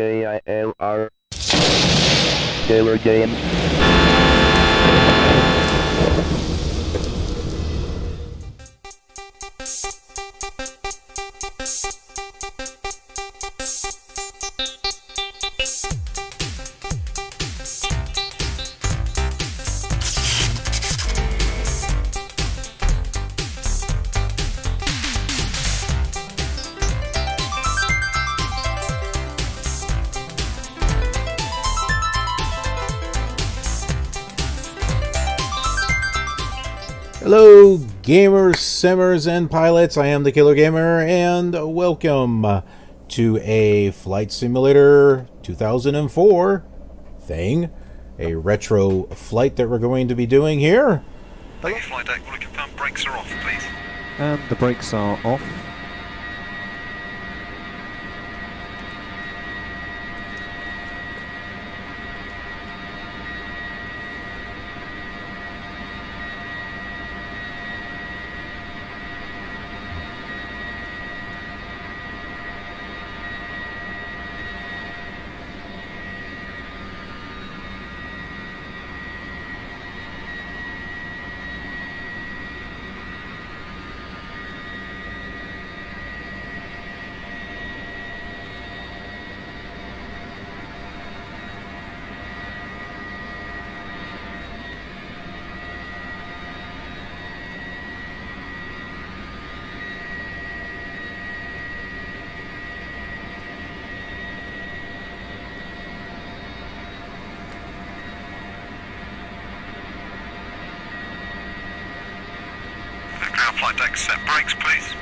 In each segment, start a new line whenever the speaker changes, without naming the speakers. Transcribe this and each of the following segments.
KILR KILR game.
Hello, gamers, simmers, and pilots. I am the Killer Gamer, and welcome to a Flight Simulator 2004 thing. A retro flight that we're going to be doing here.
Thank you, flight deck. Will you confirm brakes are off, please?
And the brakes are off.
Ground flight deck, set brakes, please.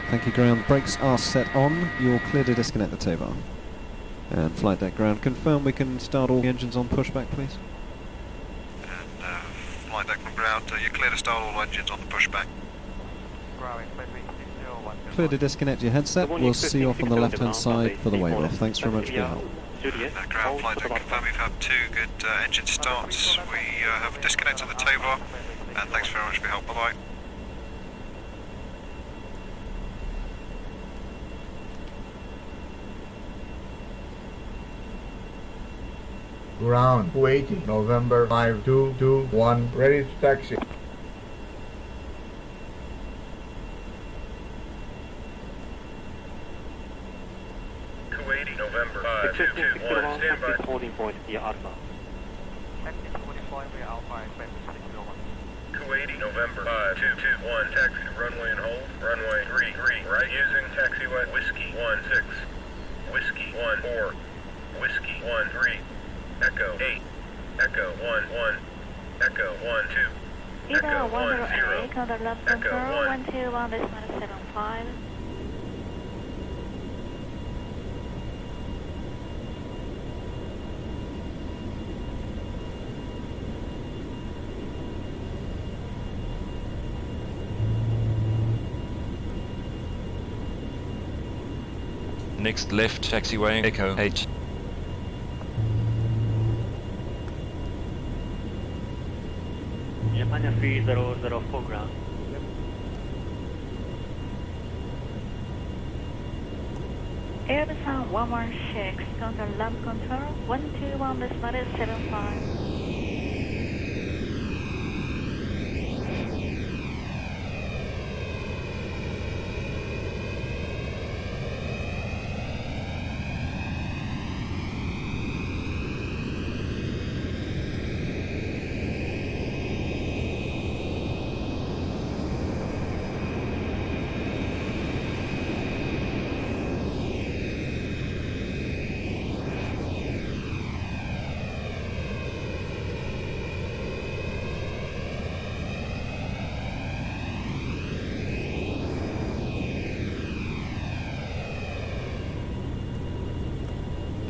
Thank you, ground. Brakes are set on. You're clear to disconnect the tow bar. And flight deck ground, confirm we can start all the engines on pushback, please.
And flight deck from ground, you're clear to start all engines on the pushback.
Clear to disconnect your headset. We'll see you off on the left-hand side for the wave-off. Thanks very much for your help.
Ground flight deck, confirm we've had 2 good engine starts. We have disconnected the tow bar. And thanks very much for your help. Bye-bye.
Ground, Kuwait, November 5221, ready to taxi.
Kuwait, November 5221, stand by.
Holding point via Alpha.
Kuwait, November 5221, taxi to runway and hold. Runway 33, right using taxiway. Whiskey 16, Whiskey 14, Whiskey 13, Echo 8, Echo 11, Echo 12, Echo 10, Echo 1.
121, this one is 75.
Next left taxiway, Echo 8.
Japan 3004 ground.
Airbus 116, counter lab control, 121, this one is 75.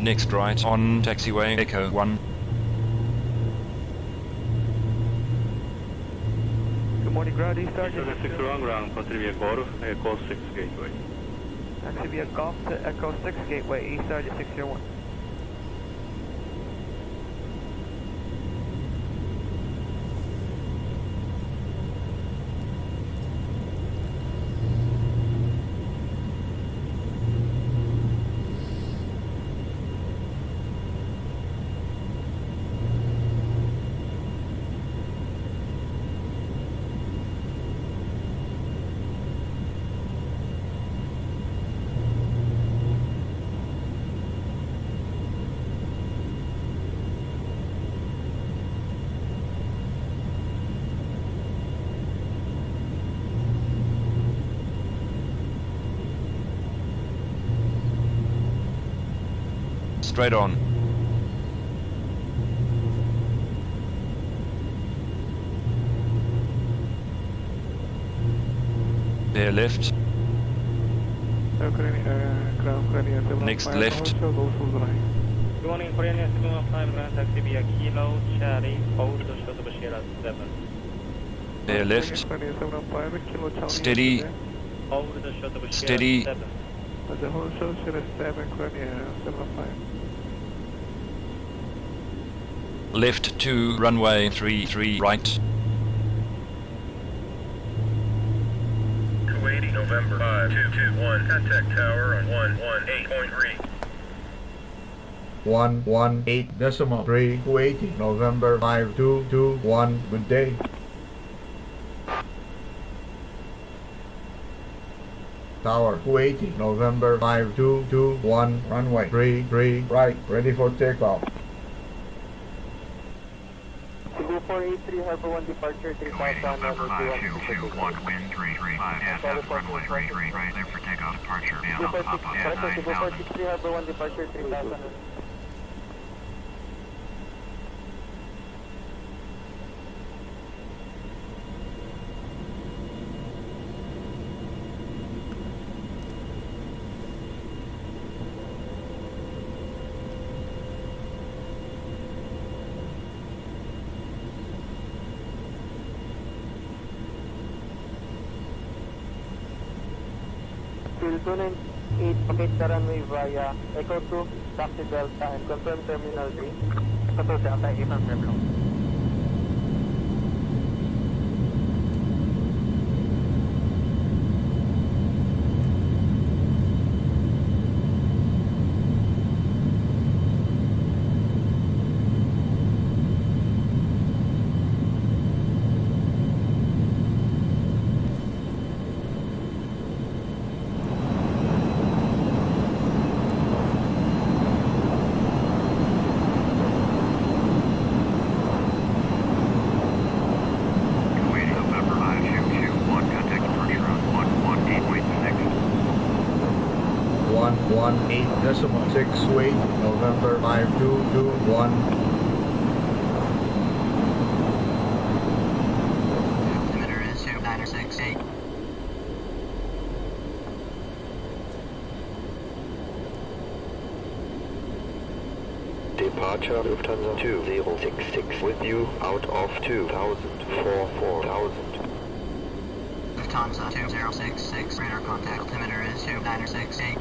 Next right on taxiway, Echo 1.
Good morning, ground East
Sergeant 6 wrong ground, taxi via Golf, Echo 6 gateway.
Taxi via Golf to Echo 6 gateway, East Sergeant 601.
straight on. Bear left. Next left.
Good morning, Korean 715, ground taxi via Kilo, Charlie, hold the shuttle Bashir at 7.
Bear left. Steady.
Hold the shuttle Bashir
Steady.
at 7. The whole show should have 7, Korean 715.
Left to runway 33 right.
Kuwait November 5221, contact tower on 118.3.
118.3 Kuwait November 5221. Good day. Tower Kuwait November 5221, runway 33 right, ready for takeoff.
2483 Harbor 1 departure 3000
November 5221, wind 335, SF runway 33 right, there for takeoff departure, Vienna, Papa, 9000.
2463 Harbor 1 departure 3000. Vielcon 8, locate the runway via Echo 2, taxi Delta, and confirm Terminal 3. Echo 2, Delta, 800 long.
Kuwait November 5221, contact departure on
118.6 Kuwait November 5221.
Altimeter is 2968.
Departure Lufthansa 2066 with you out of 2000 for 4000.
Lufthansa 2066, radar contact. Altimeter is 2968.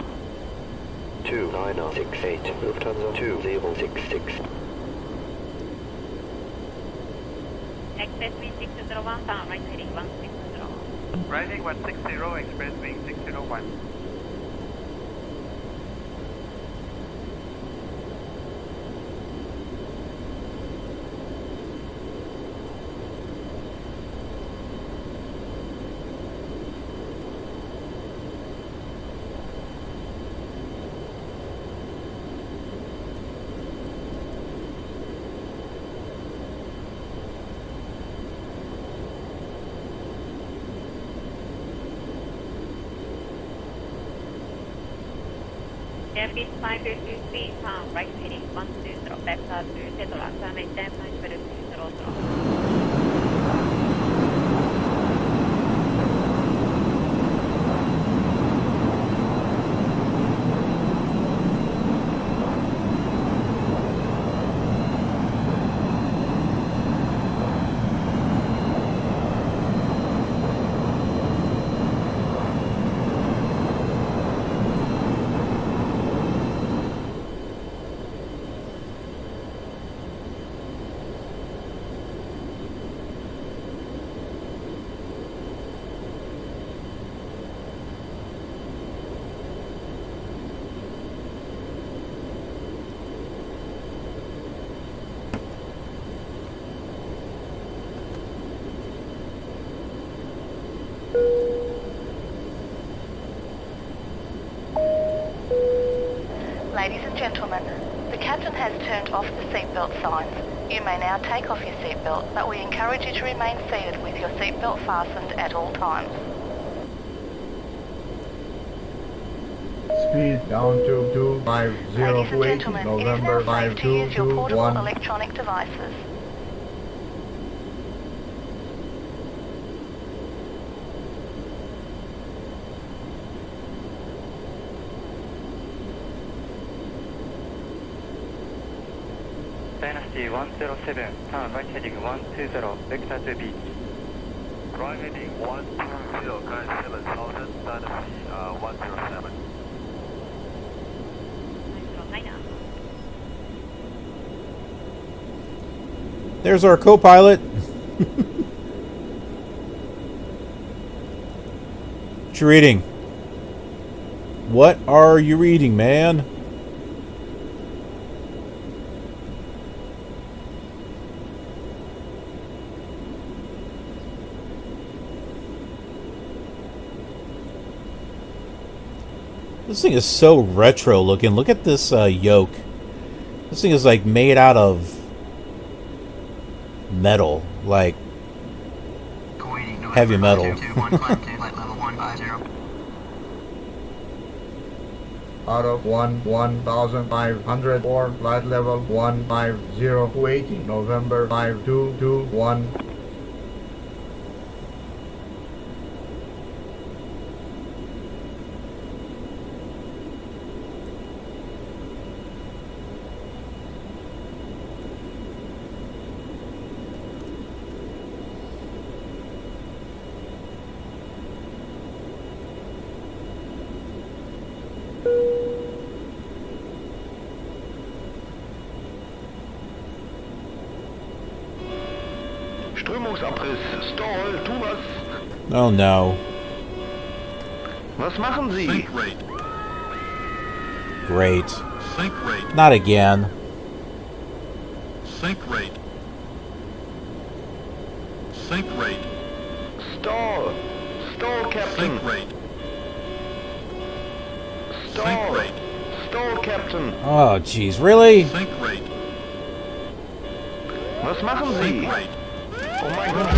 2968, Lufthansa 2066.
Express wind 601, pound right heading 160.
Rising 160, express wing 601.
Airfield 523, pound right heading 120, back to settle outside maintain 520.
Ladies and gentlemen, the captain has turned off the seatbelt signs. You may now take off your seatbelt, but we encourage you to remain seated with your seatbelt fastened at all times.
Speed down to 250
Ladies and
to 80,
gentlemen,
November
it is now safe to use your portable
5221.
electronic devices.
Dynasty 107, turn right heading 120, vector to beach.
Right heading 120, current 7000, Dynasty 107.
There's our co-pilot. What you reading? What are you reading, man? This thing is so retro looking. Look at this yoke. This thing is like made out of metal, like heavy metal.
Out of 1,500 for flight level 150 to 80, November 5221.
Strömungsabriss. Stall, tu was.
Oh no.
Was machen Sie?
Sync rate.
Great.
Sync rate.
Not again.
Sync rate. Sync rate.
Stall. Stall, Captain.
Sync rate.
Stall.
Sync rate.
Stall, Captain.
Oh jeez, really?
Sync rate.
Was machen Sie?
Sync rate.
Oh mein Gott.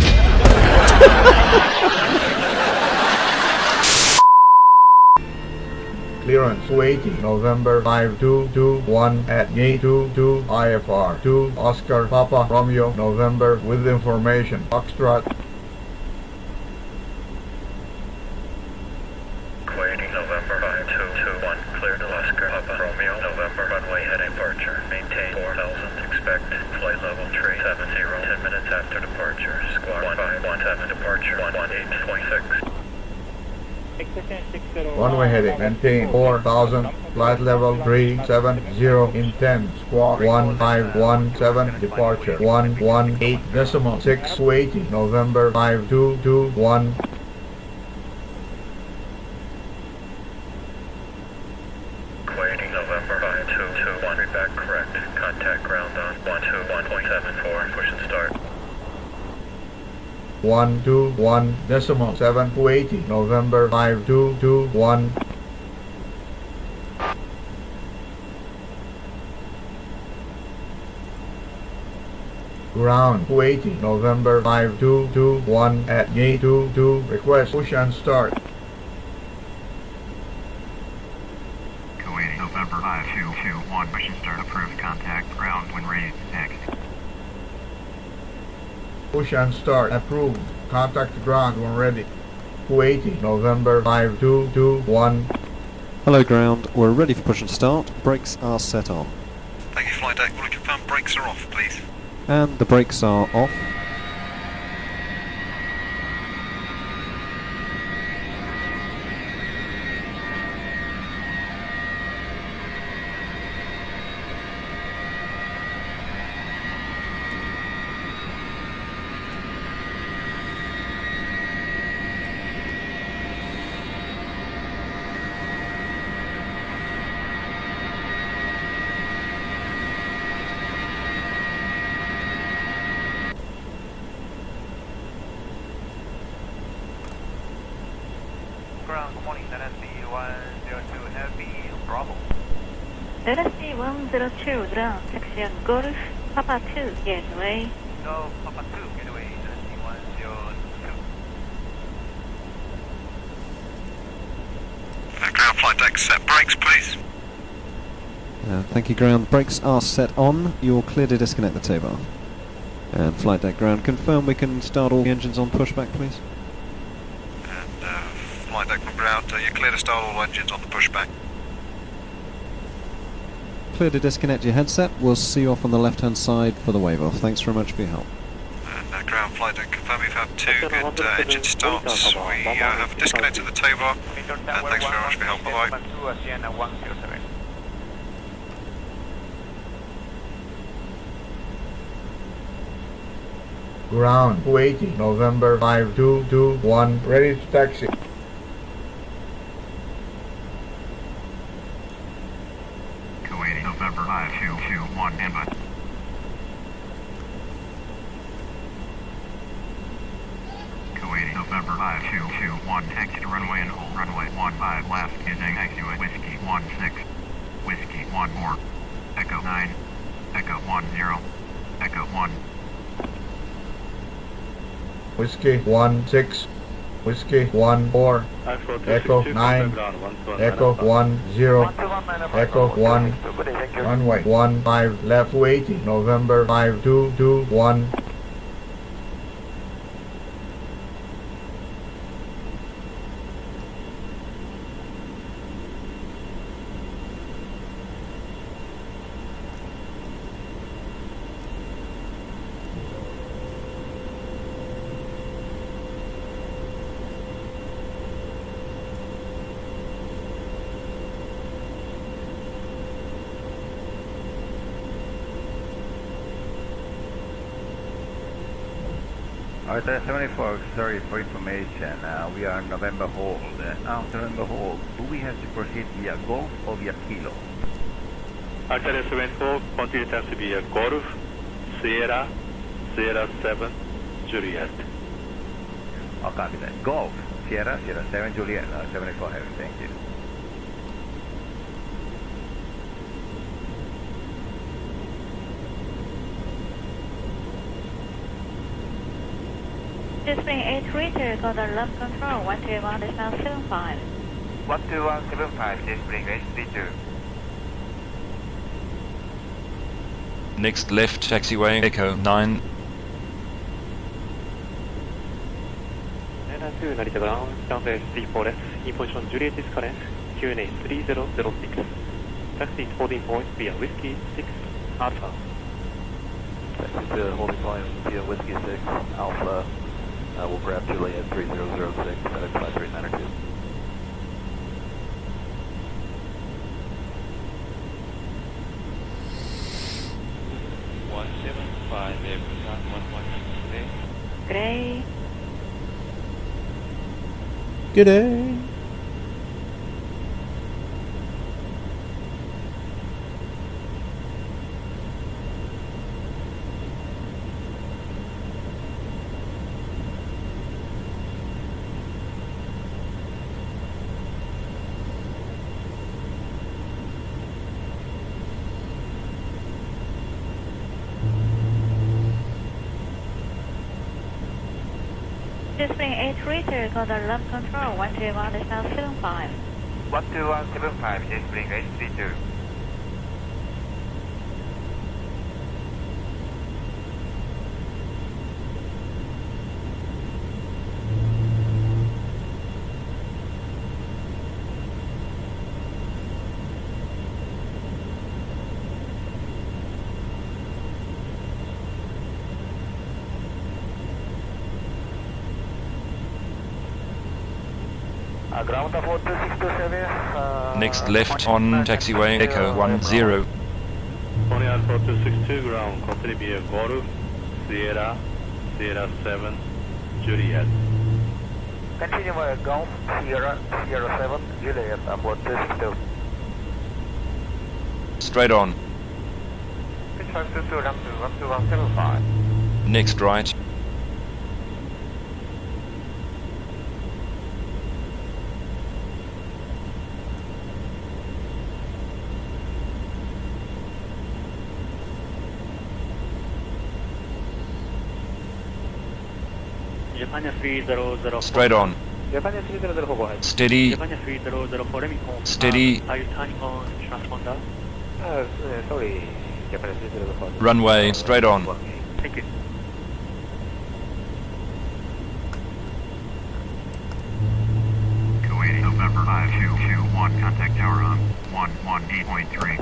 Clearance 280, November 5221 at gate 22 IFR 2 Oscar Papa Romeo, November with information. Foxtrot.
Kuwait, November 5221, clear to Oscar Papa Romeo, November runway heading departure. Maintain 4000, expect flight level 370, 10 minutes after departure. Squawk 1517, departure 118.6.
Runway heading, maintain 4000, flight level 370, intent, squawk 1517, departure 118.6, November 5221.
Kuwait, November 5221, read back correct. Contact ground on 121.74, push and start.
121.7 November 5221. Ground 280 November 5221 at gate 22. Request push and start.
Kuwait, November 5221, push and start, approved, contact ground when ready, next.
Push and start. Approved. Contact the ground when ready. 280 November 5221.
Hello ground, we're ready for push and start. Brakes are set on.
Thank you, flight deck. Will you confirm brakes are off, please?
And the brakes are off.
Ground 20, Dynasty 102 Heavy, Bravo.
Dynasty 102, ground, taxi on Golf, Papa 2, getaway.
No, Papa 2, getaway, Dynasty 102.
Ground Flight deck, set brakes, please.
Thank you, ground. Brakes are set on. You're clear to disconnect the tow bar. And flight deck ground, confirm we can start all the engines on pushback, please.
And flight deck from ground, you're clear to start all engines on the pushback.
Clear to disconnect your headset. We'll see you off on the left-hand side for the wave off. Thanks very much for your help.
And ground flight deck, confirm we've had 2 good engine starts. We have disconnected the tow bar. And thanks very much for your help. Bye-bye.
Ground, Kuwait, November 5221, ready to taxi.
Kuwait, November 5221, inbound. Kuwait, November 5221, exit runway and hold runway 15 left using taxiway Whiskey 16, Whiskey 14, Echo 9, Echo 10, Echo 1.
Whiskey 16, Whiskey 14, Echo 9, Echo 10, Echo 1, runway 15 left 280, November 5221.
Alright, 74, sorry for information. We are November hold. After November hold, do we have to proceed via Golf or via Kilo?
Alright, 74, continue to via Golf, Sierra, Sierra 7, Juliet.
I'll copy that. Golf, Sierra, Sierra 7, Juliet, 74 heavy, thank you.
Spring 83 got the left control, 121.75.
12175, Spring 832.
Next left, taxiway, Echo 9.
Two, Narita ground, downway 34 left, in position Juliet is current, QNA 3006. Taxi is holding point via Whiskey 6 Alpha.
Taxi to holding point via Whiskey 6 Alpha. We'll grab Juliet 3006, FedEx 5392.
G'day.
G'day.
Spring 83 got the left control, 121.75.
12175, Spring 832.
Ground of 42627.
Next left on taxiway, Echo 10.
Pony Alpha 262 ground, continue via Golf, Sierra, Sierra 7, Juliet.
Continue via Golf, Sierra, Sierra 7, Juliet, Airport 262.
Straight on.
Pitch 522, run to 12175.
Next right.
Japan 300.
Straight on.
Japan 300 hover height.
Steady.
Japan 300 for Remicon.
Steady.
Are you turning on transponder? Sorry. Japan 300 for
Runway straight on.
Thank you.
Kuwait November 5221, contact tower on 118.3.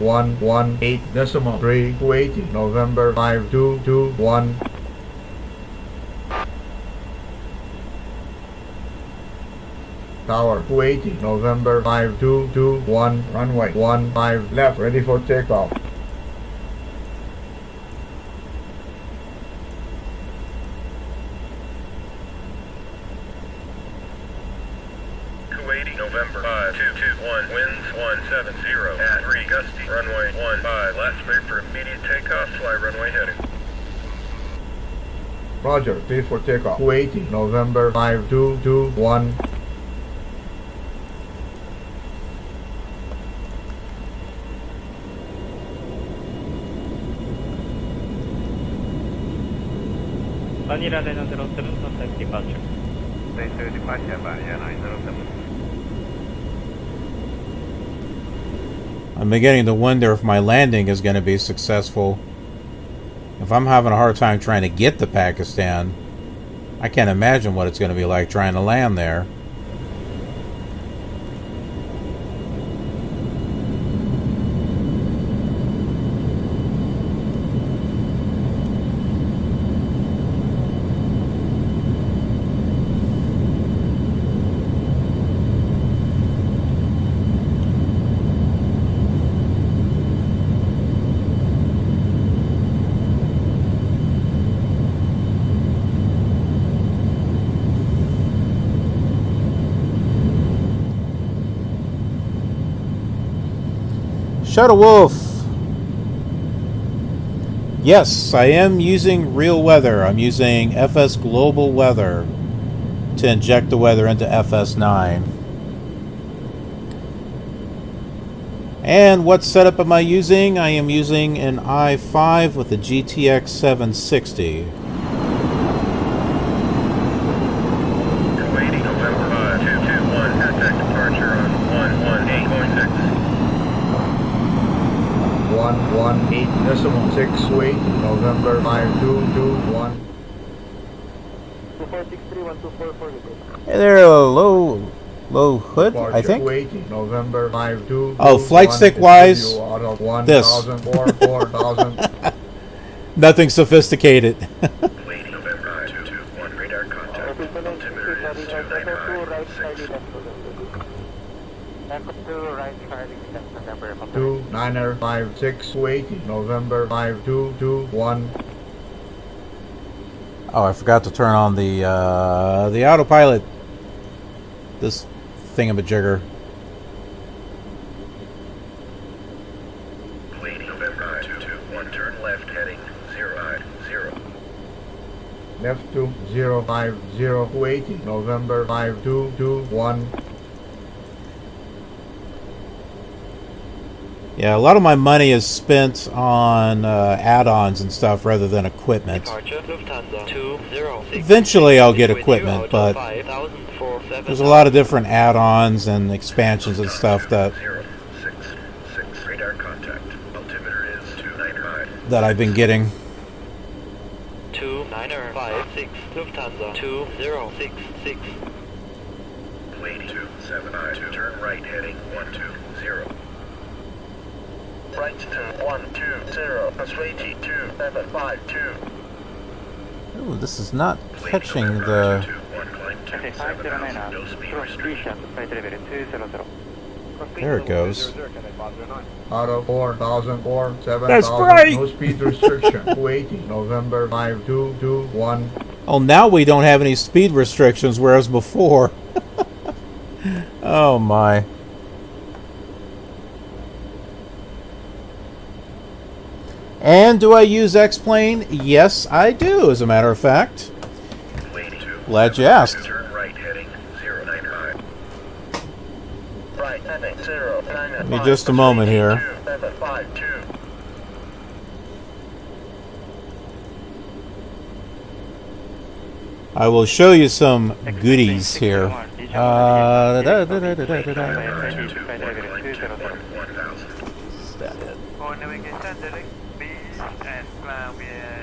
118.3 Kuwait November 5221. Tower Kuwait November 5221, runway 15 left, ready for takeoff.
Kuwait November 5221, winds 170 at 3 gusty, runway 15 left, clear for immediate takeoff, fly runway heading.
Roger, clear for takeoff. Kuwait November 5221.
Manila 907, contact departure.
State departure by airline 07.
I'm beginning to wonder if my landing is going to be successful. If I'm having a hard time trying to get to Pakistan, I can't imagine what it's going to be like trying to land there. Shadow Wolf. Yes, I am using real weather. I'm using FS Global Weather to inject the weather into FS9. And what setup am I using? I am using an i5 with a GTX 760.
Kuwait November 5221, contact departure on 118.6.
118.6 Kuwait November 5221.
2463-1244.
Hey there, low hood, I think.
Kuwait November 5221.
Oh, flight stick wise, this.
4,000.
Nothing sophisticated.
Kuwait November 5221, radar contact. Altimeter is
2956 Kuwait November 5221.
Oh, I forgot to turn on the autopilot. This thingamajigger.
Kuwait November 221, turn left heading 050.
Left to 050 Kuwait November 5221.
Yeah, a lot of my money is spent on add-ons and stuff rather than equipment. Eventually I'll get equipment, but there's a lot of different add-ons and expansions and stuff that
Radar contact. Altimeter is 295.
that I've been getting.
2956 Lufthansa 2066.
Kuwait 272, turn right heading 120.
Right to 120, Australia 2752.
Ooh, this is not catching the...
No speed restriction.
There it goes.
Out of 4,004, 7,000.
That's right.
No speed restriction. Kuwait November 5221.
Oh, now we don't have any speed restrictions, whereas before... Oh my. And do I use X-Plane? Yes, I do, as a matter of fact. Glad you asked.
Turn right heading 095.
Right heading 095.
Give me just a moment here.
2752.
I will show you some goodies here.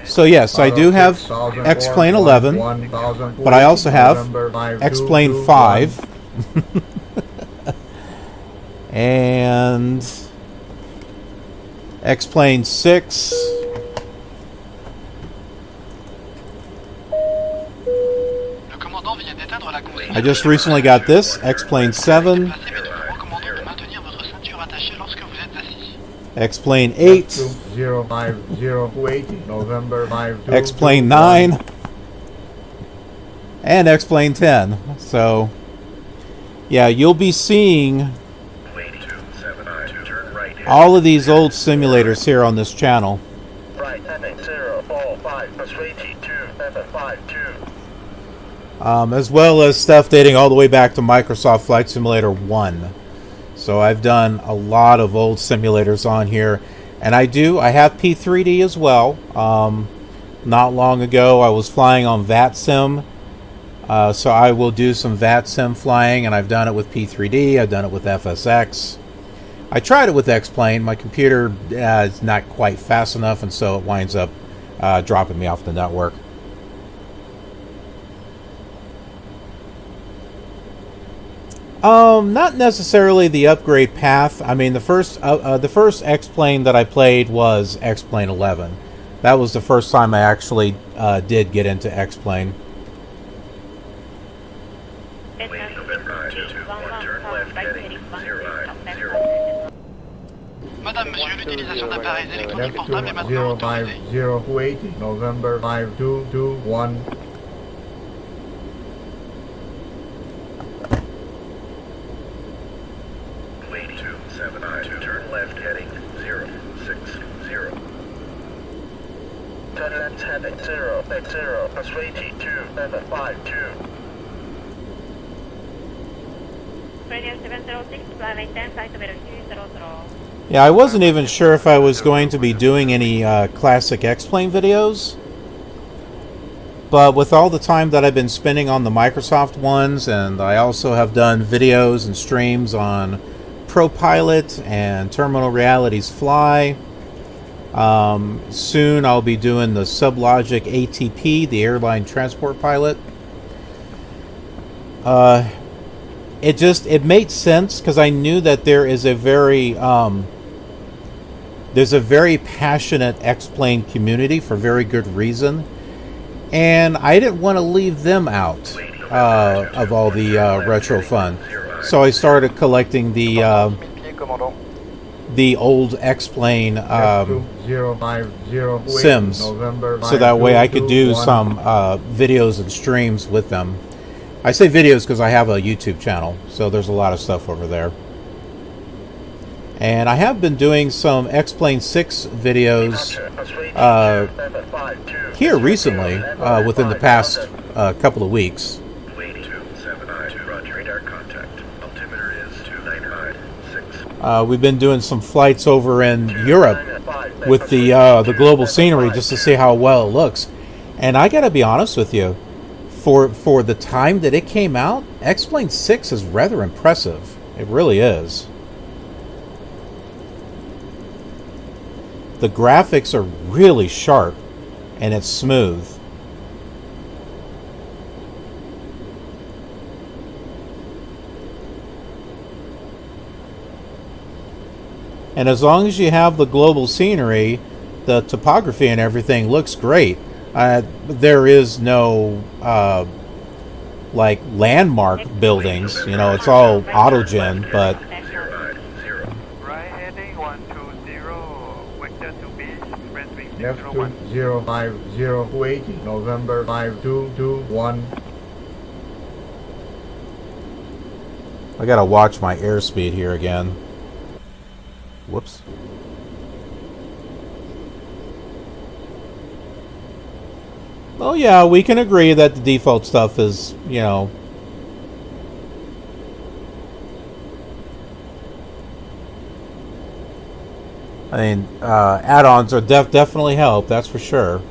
So yes, I do have X-Plane 11, but I also have X-Plane 5 and X-Plane 6. I just recently got this, X-Plane 7, X-Plane 8, X-Plane 9, and X-Plane 10. So, yeah, you'll be seeing all of these old simulators here on this channel.
Right heading 045, persuaded 2752.
As well as stuff dating all the way back to Microsoft Flight Simulator 1. So I've done a lot of old simulators on here. And I have P3D as well. Not long ago I was flying on VATSIM. So I will do some VATSIM flying, and I've done it with P3D, I've done it with FSX. I tried it with X-Plane. My computer is not quite fast enough, and so it winds up dropping me off the network. Not necessarily the upgrade path. I mean, the first X-Plane that I played was X-Plane 11. That was the first time I actually did get into X-Plane.
Madame, monsieur, l'utilisation d'appareils électroniques portables est maintenant autorisée.
080, November 5221.
Turn left heading 060.
Turn left heading 060, persuaded 2752.
Radio 706, flight 10, flight over 200.
Yeah, I wasn't even sure if I was going to be doing any classic X-Plane videos. But with all the time that I've been spending on the Microsoft ones, and I also have done videos and streams on ProPilot and Terminal Realities Fly. Soon I'll be doing the Sublogic ATP, the Airline Transport Pilot. It made sense because I knew that there is a very there's a very passionate X-Plane community for very good reason, and I didn't want to leave them out of all the retro fun. So I started collecting the old X-Plane sims, so that way I could do some videos and streams with them. I say videos because I have a YouTube channel, so there's a lot of stuff over there. And I have been doing some X-Plane 6 videos here recently, within the past couple of weeks. We've been doing some flights over in Europe with the global scenery just to see how well it looks. And I gotta be honest with you, for the time that it came out, X-Plane 6 is rather impressive. It really is. The graphics are really sharp, and it's smooth. And as long as you have the global scenery, the topography and everything looks great. There is no like landmark buildings, you know, it's all autogen, but
Left 2050, November 5221.
I gotta watch my airspeed here again. Whoops. Oh yeah, we can agree that the default stuff is, you know, I mean, add-ons are definitely help, that's for sure.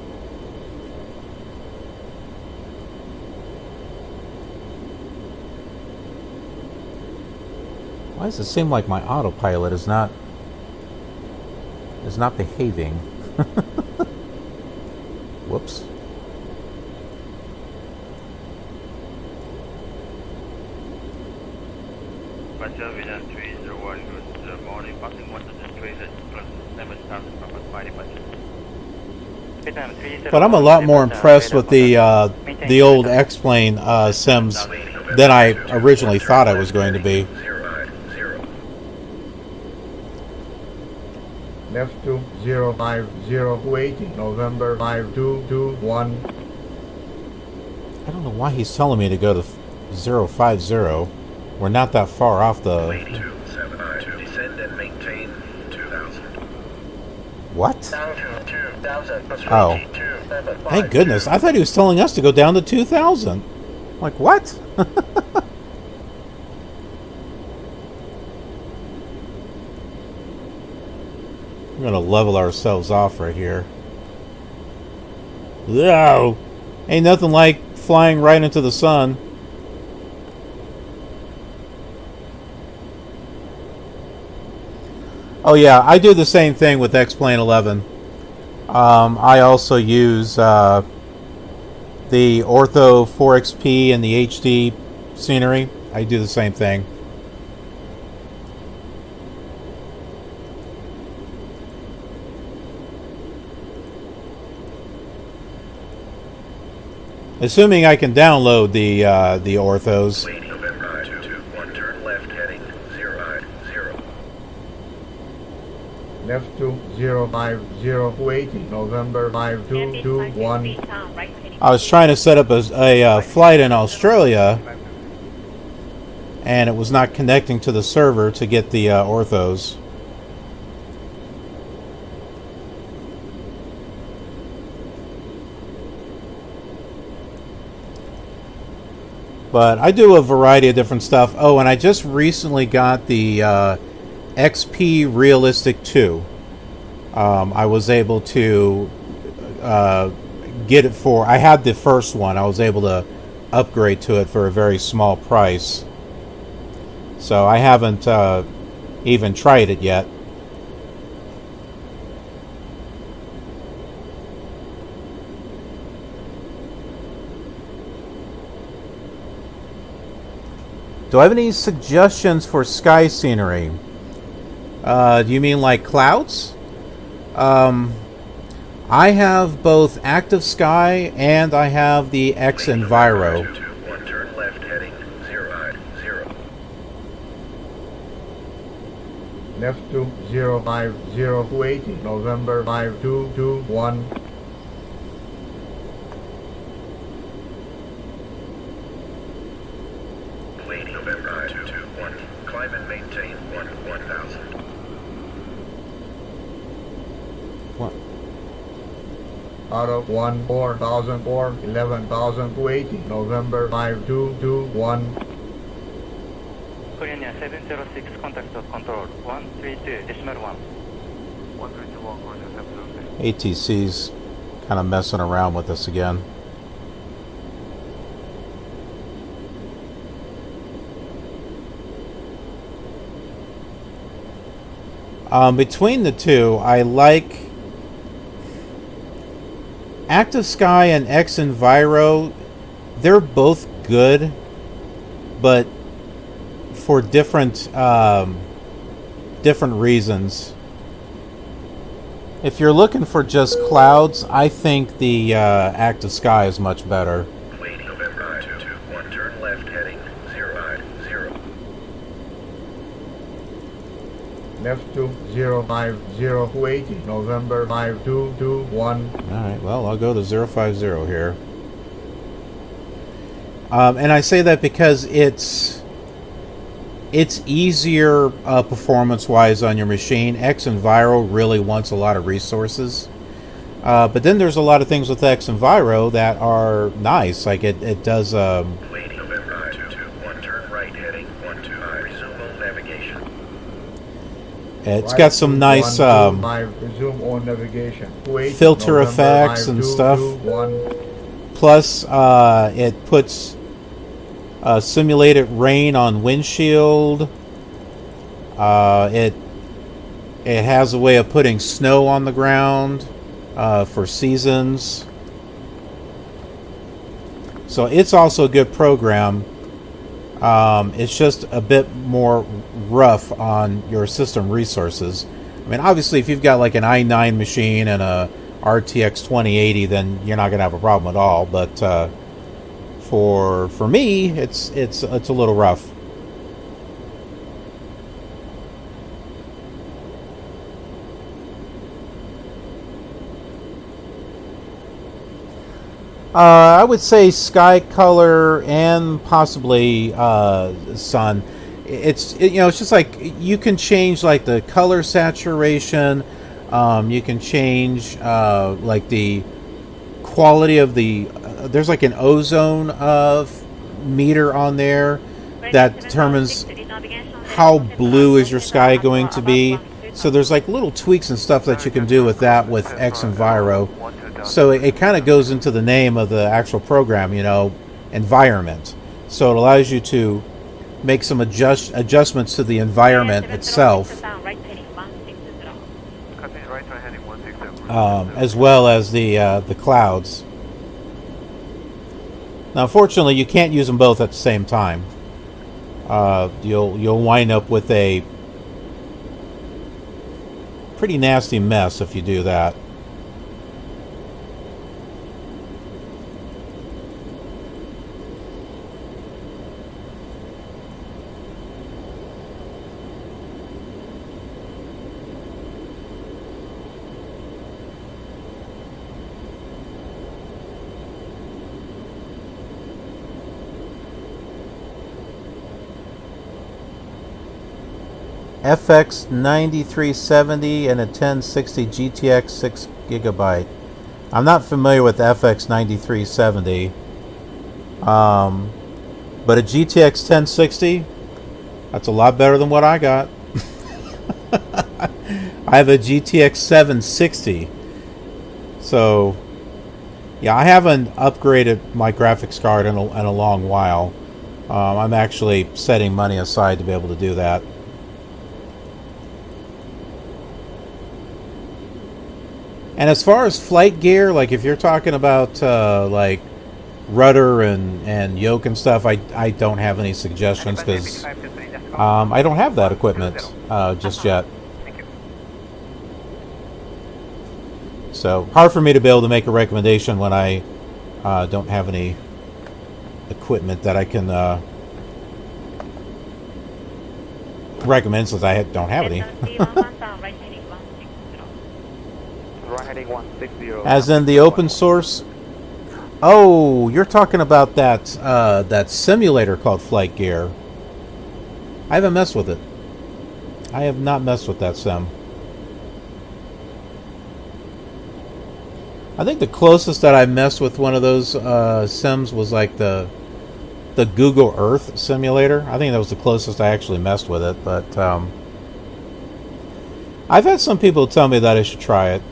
Why does it seem like my autopilot is not behaving? Whoops.
Roger, Vision 301, good morning. Passing 123 plus 7,000 purpose by departure.
But I'm a lot more impressed with the old X-Plane sims than I originally thought I was going to be.
Left to 050 November 5221.
I don't know why he's telling me to go to 050. We're not that far off the...
Descend and maintain 2,000.
What?
Down to 2,000.
Oh. Thank goodness. I thought he was telling us to go down to 2,000. Like, what? We're going to level ourselves off right here. No! Ain't nothing like flying right into the sun. Oh yeah, I do the same thing with X-Plane 11. I also use the Ortho 4XP and the HD scenery. I do the same thing. Assuming I can download the orthos.
November 221, turn left heading 050.
Left to 050 November 5221.
I was trying to set up a flight in Australia, and it was not connecting to the server to get the orthos. But I do a variety of different stuff. Oh, and I just recently got the XP Relistic 2. I was able to get it for... I had the first one. I was able to upgrade to it for a very small price. So I haven't even tried it yet. Do I have any suggestions for sky scenery? Do you mean like clouds? I have both Active Sky and I have the X Enviro.
221, turn left heading 050.
Left to 050 November 5221.
November 221, climb and maintain 1,000.
What?
Out of 4,004, 11,280, November 5221.
Korean 706, contact control 132.1. 132.1,
ATC's kind of messing around with us again. Between the two, I like Active Sky and X Enviro. They're both good, but for different reasons. If you're looking for just clouds, I think the Active Sky is much better.
November 221, turn left heading 050.
Left to 050 November 5221.
Alright, well, I'll go to 050 here. And I say that because it's easier performance-wise on your machine. X Enviro really wants a lot of resources. But then there's a lot of things with X Enviro that are nice. Like it does...
November 221, turn right heading 125, resume on navigation.
It's got some nice
resume on navigation.
filter effects and stuff. Plus, it puts simulated rain on windshield. It has a way of putting snow on the ground for seasons. So it's also a good program. It's just a bit more rough on your system resources. I mean, obviously, if you've got like an i9 machine and a RTX 2080, then you're not going to have a problem at all. But for me, it's a little rough. I would say sky color and possibly sun. It's just like you can change like the color saturation. You can change like the quality of the. There's like an ozone meter on there that determines how blue is your sky going to be. So there's like little tweaks and stuff that you can do with that with Xenviro. So it kind of goes into the name of the actual program, environment. So it allows you to make some adjustments to the environment itself, as well as the clouds. Now, unfortunately, you can't use them both at the same time. You'll wind up with a pretty nasty mess if you do that. FX 9370 and a 1060 GTX 6GB. I'm not familiar with FX 9370, but a GTX 1060, that's a lot better than what I got. I have a GTX 760, so yeah, I haven't upgraded my graphics card in a long while. I'm actually setting money aside to be able to do that. And as far as flight gear, like if you're talking about like rudder and yoke and stuff, I don't have any suggestions because I don't have that equipment just yet. So hard for me to be able to make a recommendation when I don't have any equipment that I can recommend since I don't have any. As in the open source? Oh, you're talking about that that simulator called Flight Gear. I haven't messed with it. I have not messed with that sim. I think the closest that I messed with one of those sims was like the Google Earth simulator. I think that was the closest I actually messed with it, but I've had some people tell me that I should try it.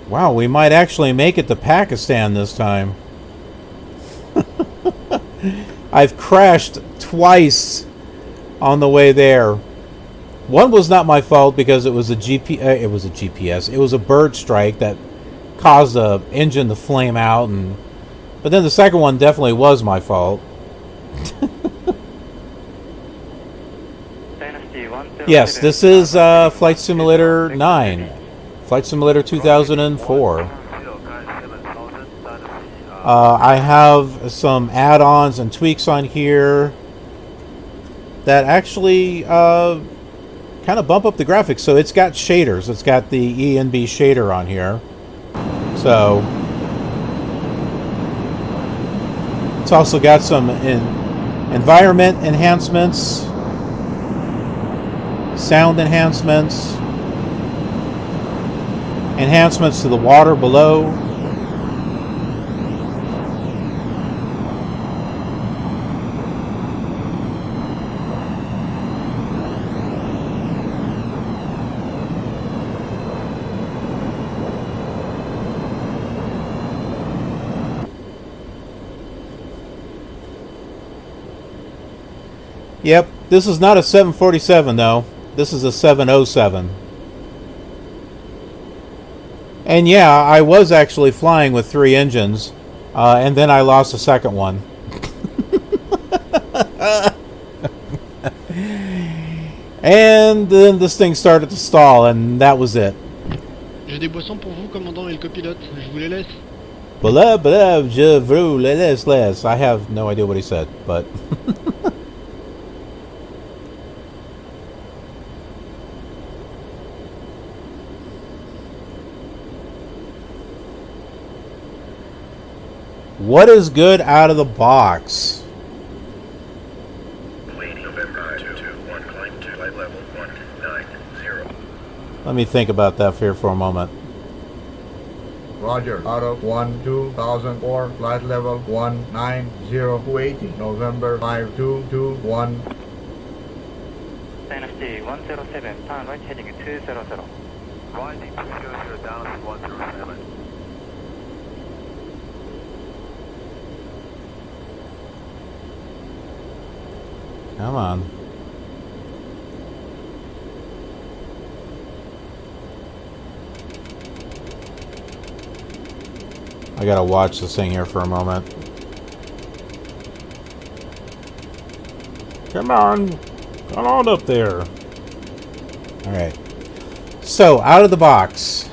Wow, we might actually make it to Pakistan this time. I've crashed twice on the way there. One was not my fault because it was a GPS. It was a bird strike that caused the engine to flame out, but then the second one definitely was my fault. Yes, this is Flight Simulator 9. Flight Simulator 2004. I have some add-ons and tweaks on here that actually kind of bump up the graphics. So it's got shaders. It's got the ENB shader on here. So it's also got some environment enhancements, sound enhancements, enhancements to the water below. Yep, this is not a 747 though. This is a 707. And yeah, I was actually flying with 3 engines, and then I lost the second one. And then this thing started to stall, and that was it.
J'ai des boissons pour vous, commandant et le copilote. Je vous les laisse.
Blah, blah, je vous laisse. I have no idea what he said, but... What is good out of the box? Let me think about that here for a moment.
Roger. Out of 1-2004, flight level 190, Kuwait, November 5221.
Dynasty 107, turn right heading 200.
Rising 200 down to 107.
Come on. I gotta watch this thing here for a moment. Come on. Come on up there. Alright. So, out of the box.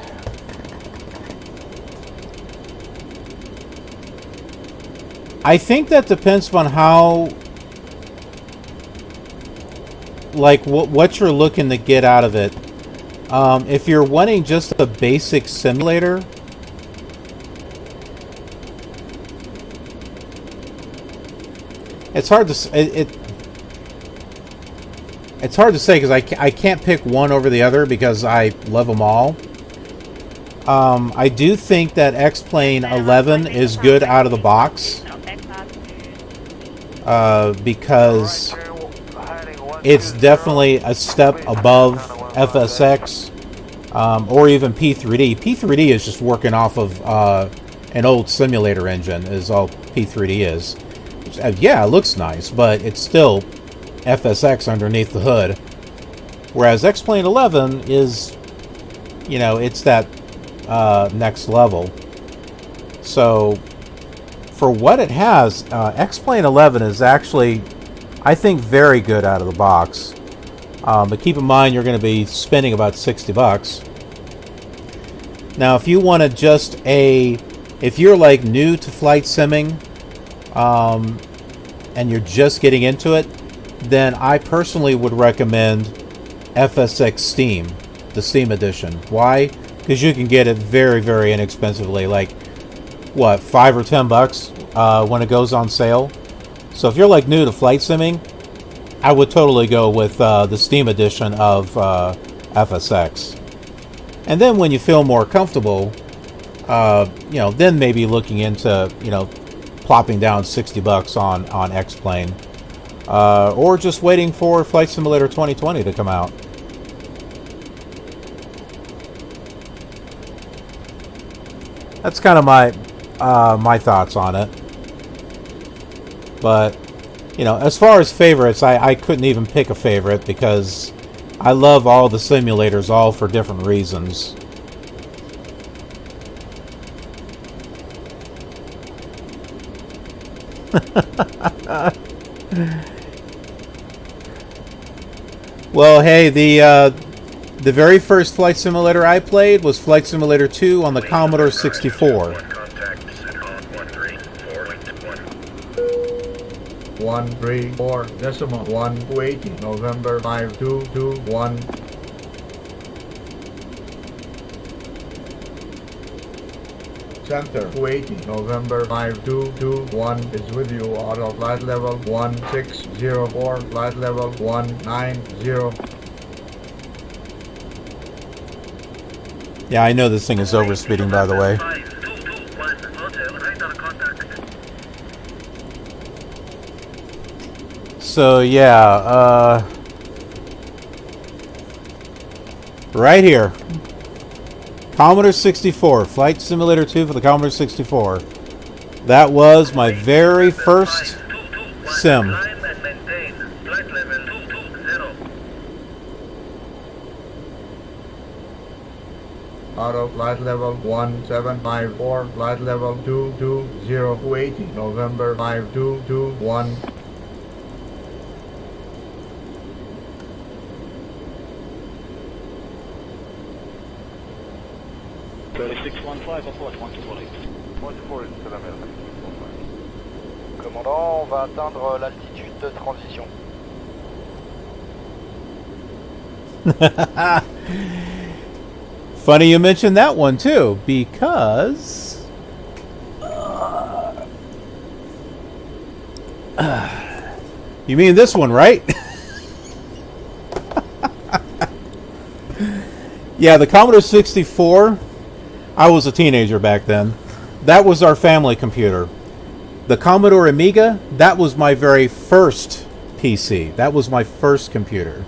I think that depends on how... like what you're looking to get out of it. If you're wanting just a basic simulator, it's hard to it's hard to say because I can't pick one over the other because I love them all. I do think that X-Plane 11 is good out of the box because it's definitely a step above FSX or even P3D. P3D is just working off of an old simulator engine is all P3D is. Yeah, it looks nice, but it's still FSX underneath the hood. Whereas X-Plane 11 is, you know, it's that next level. So, for what it has, X-Plane 11 is actually... I think very good out of the box. But keep in mind you're going to be spending about $60. Now if you want to just if you're like new to flight simming and you're just getting into it, then I personally would recommend FSX Steam, the Steam edition. Why? Because you can get it very, very inexpensively, like what, $5 or $10 when it goes on sale. So if you're like new to flight simming, I would totally go with the Steam edition of FSX. And then when you feel more comfortable, you know, then maybe looking into, you know, plopping down $60 on X-Plane, or just waiting for Flight Simulator 2020 to come out. That's kind of my thoughts on it. But, you know, as far as favorites, I couldn't even pick a favorite because I love all the simulators, all for different reasons. Well, hey, the very first flight simulator I played was Flight Simulator 2 on the Commodore 64.
134.1 November 5221. Center, Kuwait, November 5221 is with you. Auto flight level 1604, flight level 190.
Yeah, I know this thing is overspeeding, by the way. So yeah, right here, Commodore 64, Flight Simulator 2 for the Commodore 64. That was my very first sim.
Auto flight level 1754, flight level 220, Kuwait, November 5221.
3615, approach 128.
124 is to the middle. Commandant, on va atteindre l'altitude de transition.
Funny you mentioned that one too, because you mean this one, right? Yeah, the Commodore 64. I was a teenager back then. That was our family computer. The Commodore Amiga, that was my very first PC. That was my first computer.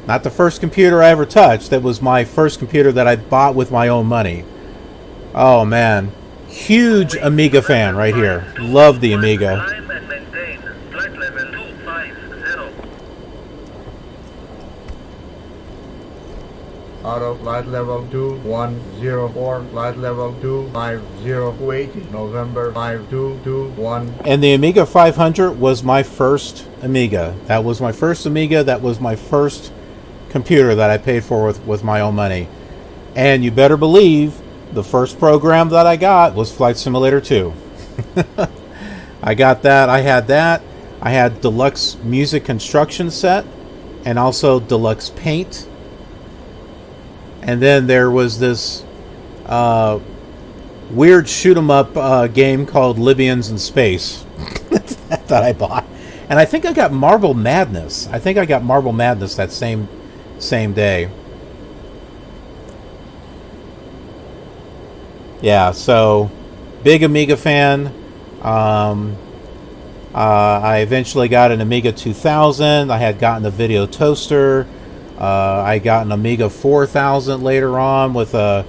Not the first computer I ever touched. That was my first computer that I bought with my own money. Oh man. Huge Amiga fan right here. Love the Amiga.
Auto flight level 2104, flight level 250, Kuwait, November 5221.
And the Amiga 500 was my first Amiga. That was my first Amiga. That was my first computer that I paid for with my own money. And you better believe the first program that I got was Flight Simulator 2. I got that. I had that. I had Deluxe Music Construction Set and also Deluxe Paint. And then there was this weird shoot-'em-up game called Libyans in Space that I bought. And I think I got Marble Madness. I think I got Marble Madness that same day. Yeah, so big Amiga fan. I eventually got an Amiga 2000. I had gotten a video toaster. I got an Amiga 4000 later on with a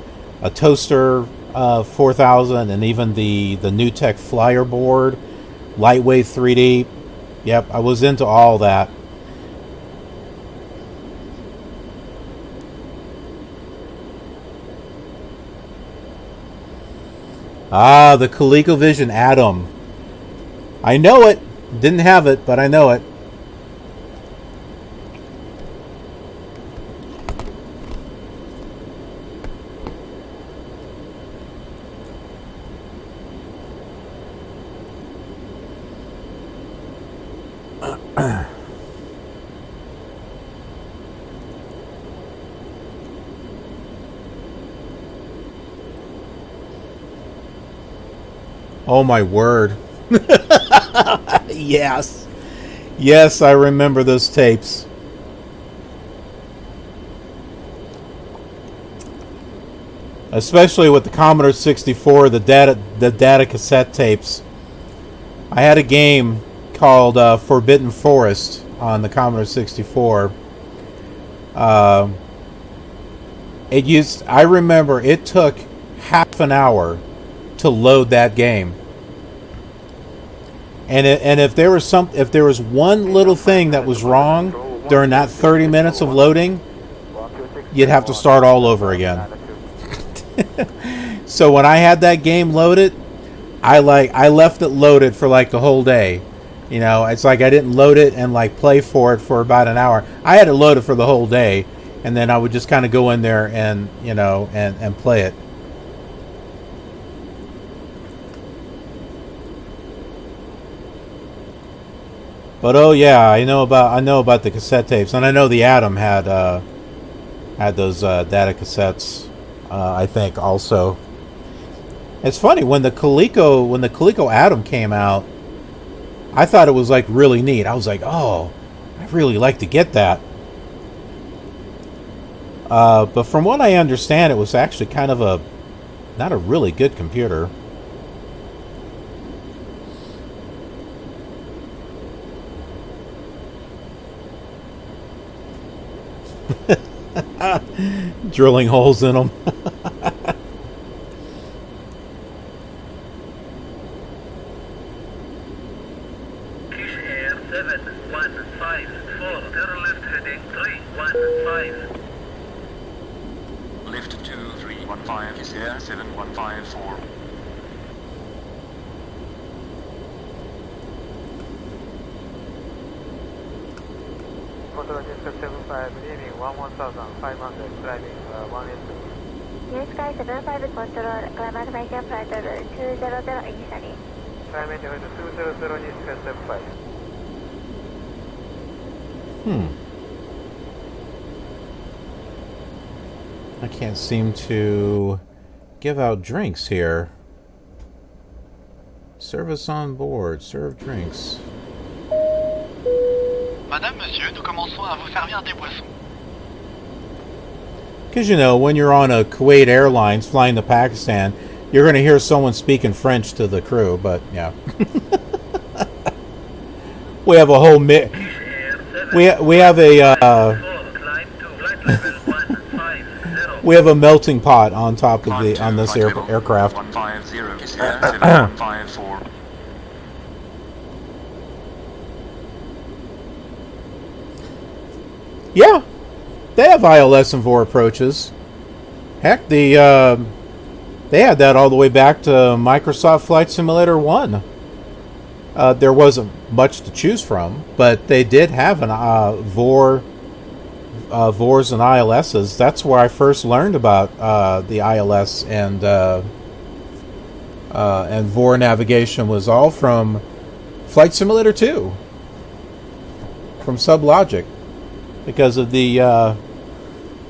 toaster 4000 and even the NewTek Flyer board, lightweight 3D. Yep, I was into all that. Ah, the ColecoVision Atom. I know it. Didn't have it, but I know it. Oh my word. Yes. Yes, I remember those tapes. Especially with the Commodore 64, the data cassette tapes. I had a game called Forbidden Forest on the Commodore 64. I remember it took half an hour to load that game. And if there was one little thing that was wrong during that 30 minutes of loading, you'd have to start all over again. So when I had that game loaded, I left it loaded for like the whole day. You know, it's like I didn't load it and like play for it for about an hour. I had it loaded for the whole day, and then I would just kind of go in there and, you know, and play it. But oh yeah, I know about the cassette tapes, and I know the Atom had those data cassettes. I think also. It's funny, when the Coleco Atom came out, I thought it was like really neat. I was like, oh, I'd really like to get that. But from what I understand, it was actually kind of not a really good computer. Drilling holes in them.
Air 7154, turn left heading 315.
Lift 2315 is Air 7154.
Control Disc 75, leaving 11,500, driving 182.
New Sky 75 Control, climate major flight level 200 initially.
Climate level 200 New Sky 75.
I can't seem to give out drinks here. Service on board. Serve drinks.
Madame, monsieur, nous commençons à vous servir des boissons.
Because, you know, when you're on a Kuwait Airlines flying to Pakistan, you're going to hear someone speaking French to the crew, but, yeah. We have a whole we have a melting pot on top of on this aircraft.
150 is Air 7154.
Yeah, they have ILS and VOR approaches. Heck, they had that all the way back to Microsoft Flight Simulator 1. There wasn't much to choose from, but they did have an VORs and ILSs. That's where I first learned about the ILS and VOR navigation was all from Flight Simulator 2, from SubLogic, because of the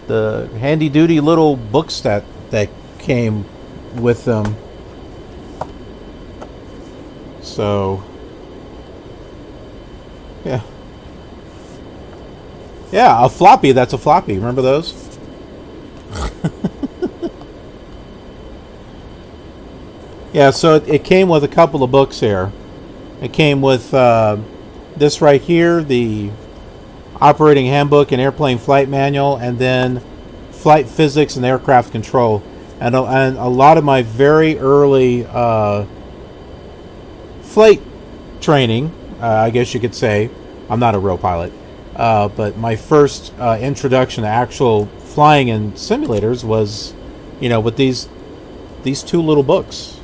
handy-duty little books that came with them. So, yeah. Yeah, a floppy, that's a floppy. Remember those? Yeah, so it came with a couple of books here. It came with this right here, the Operating Handbook and Airplane Flight Manual, and then Flight Physics and Aircraft Control. And a lot of my very early flight training, I guess you could say. I'm not a real pilot. But my first introduction to actual flying in simulators was, you know, with these two little books.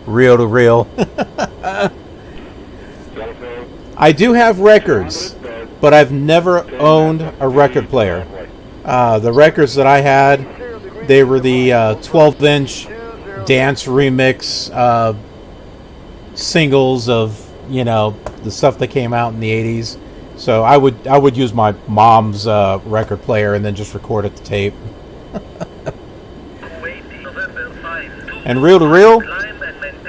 Reel to reel. I do have records, but I've never owned a record player. The records that I had, they were the 12-inch dance remix singles of, you know, the stuff that came out in the 80s. So I would use my mom's record player and then just record it to tape. And reel to reel?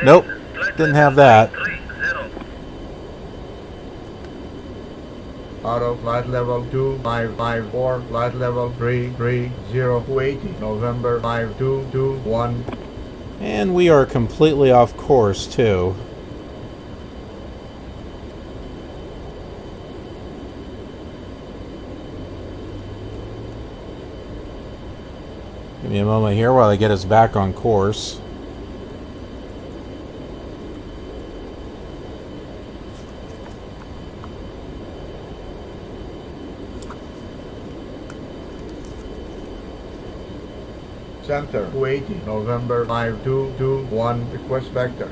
Nope, didn't have that.
Auto flight level 2554, flight level 330, Kuwait, November 5221.
And we are completely off course too. Give me a moment here while I get us back on course.
Center, Kuwait, November 5221, request vector.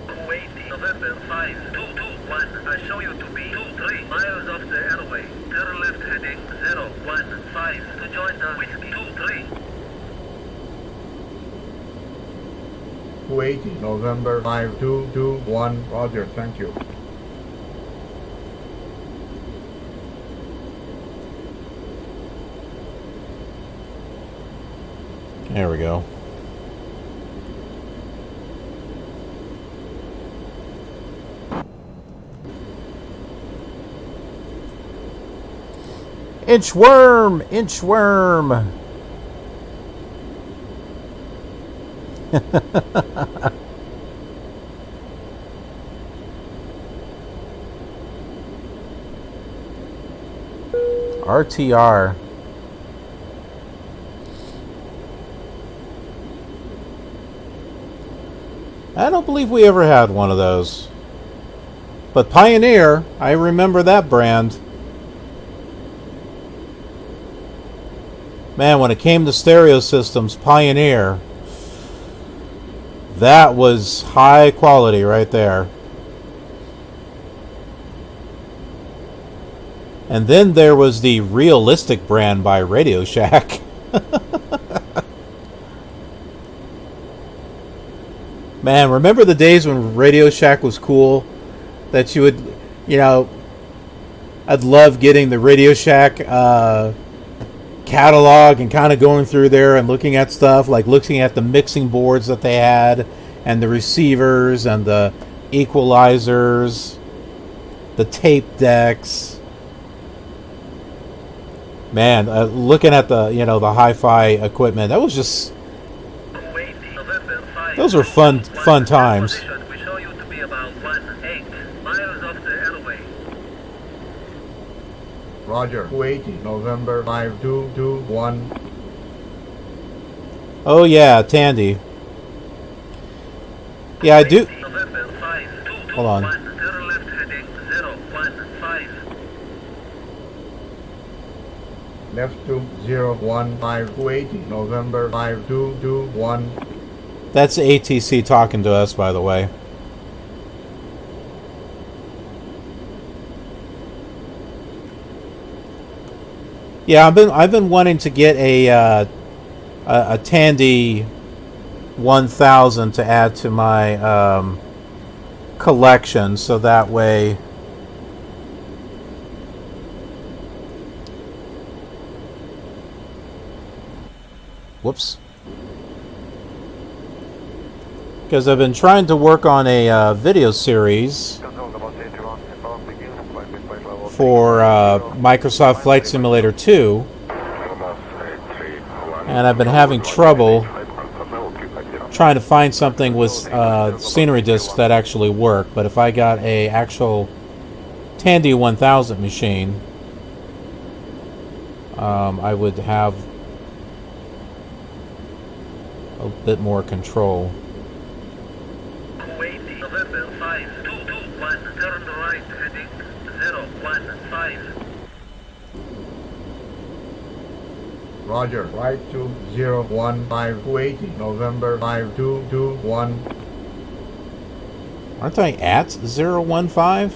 Kuwait, November 5221, I show you to be 23 miles off the airway. Turn left heading 015 to join
Kuwait, November 5221, roger, thank you.
There we go. Inchworm! Inchworm! RTR. I don't believe we ever had one of those. But Pioneer, I remember that brand. Man, when it came to stereo systems, Pioneer, that was high quality right there. And then there was the Relistic brand by Radio Shack. Man, remember the days when Radio Shack was cool? That you would, you know, I'd love getting the Radio Shack catalog and kind of going through there and looking at stuff, like looking at the mixing boards that they had, and the receivers, and the equalizers, the tape decks. Man, looking at the, you know, the hi-fi equipment, that was just, those were fun times.
We show you to be about 18 miles off the airway.
Roger, Kuwait, November 5221.
Oh yeah, Tandy. Yeah, I do. Hold on.
Turn left heading 015.
Left to 015, Kuwait, November 5221.
That's ATC talking to us, by the way. Yeah, I've been wanting to get a Tandy 1000 to add to my collection, so that way. Whoops. Because I've been trying to work on a video series for Microsoft Flight Simulator 2, and I've been having trouble trying to find something with scenery discs that actually work. But if I got a actual Tandy 1000 machine, I would have a bit more control.
Kuwait, November 5221, turn right heading 015.
Roger, right to 015, Kuwait, November 5221.
Aren't I at 015?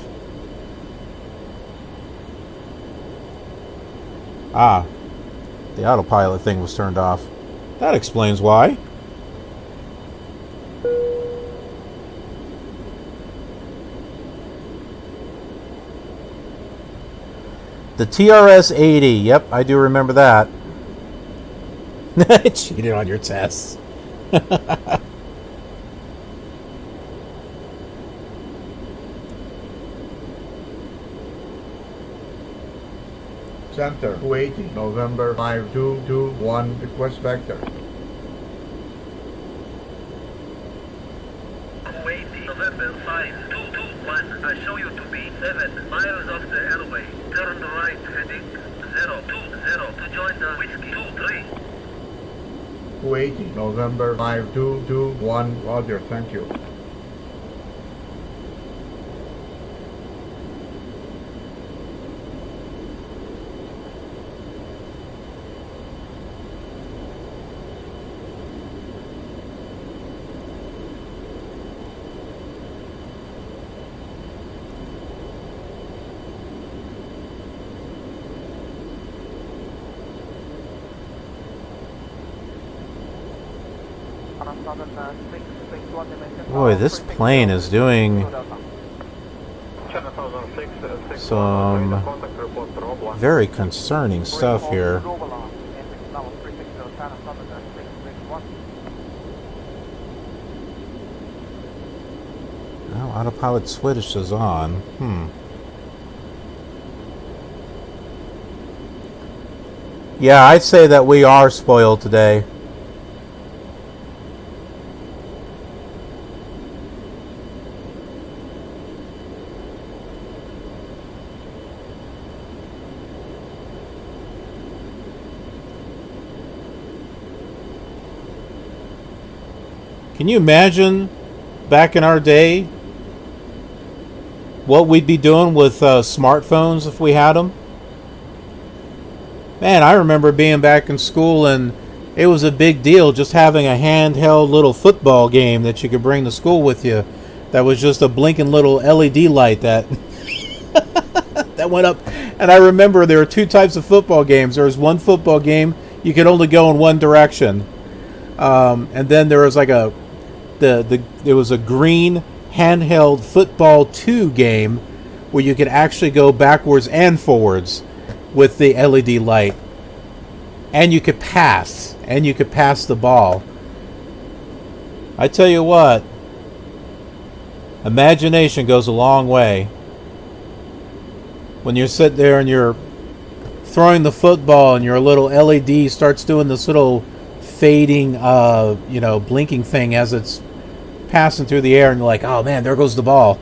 Ah, the autopilot thing was turned off. That explains why. The TRS-80, yep, I do remember that. Cheated on your tests.
Center, Kuwait, November 5221, request vector.
Kuwait, November 5221, I show you to be 7 miles off the airway. Turn right heading 020 to join the Whiskey 23.
Kuwait, November 5221, roger, thank you.
Boy, this plane is doing some very concerning stuff here. Well, autopilot switch is on. Yeah, I'd say that we are spoiled today. Can you imagine back in our day what we'd be doing with smartphones if we had them? Man, I remember being back in school and it was a big deal just having a handheld little football game that you could bring to school with you. That was just a blinking little LED light that that went up. And I remember there were two types of football games. There was one football game you could only go in one direction, and then there was like there was a green handheld football 2 game where you could actually go backwards and forwards with the LED light, and you could pass the ball. I tell you what, imagination goes a long way. When you're sitting there and you're throwing the football and your little LED starts doing this little fading, blinking thing as it's passing through the air, and you're like, oh man, there goes the ball.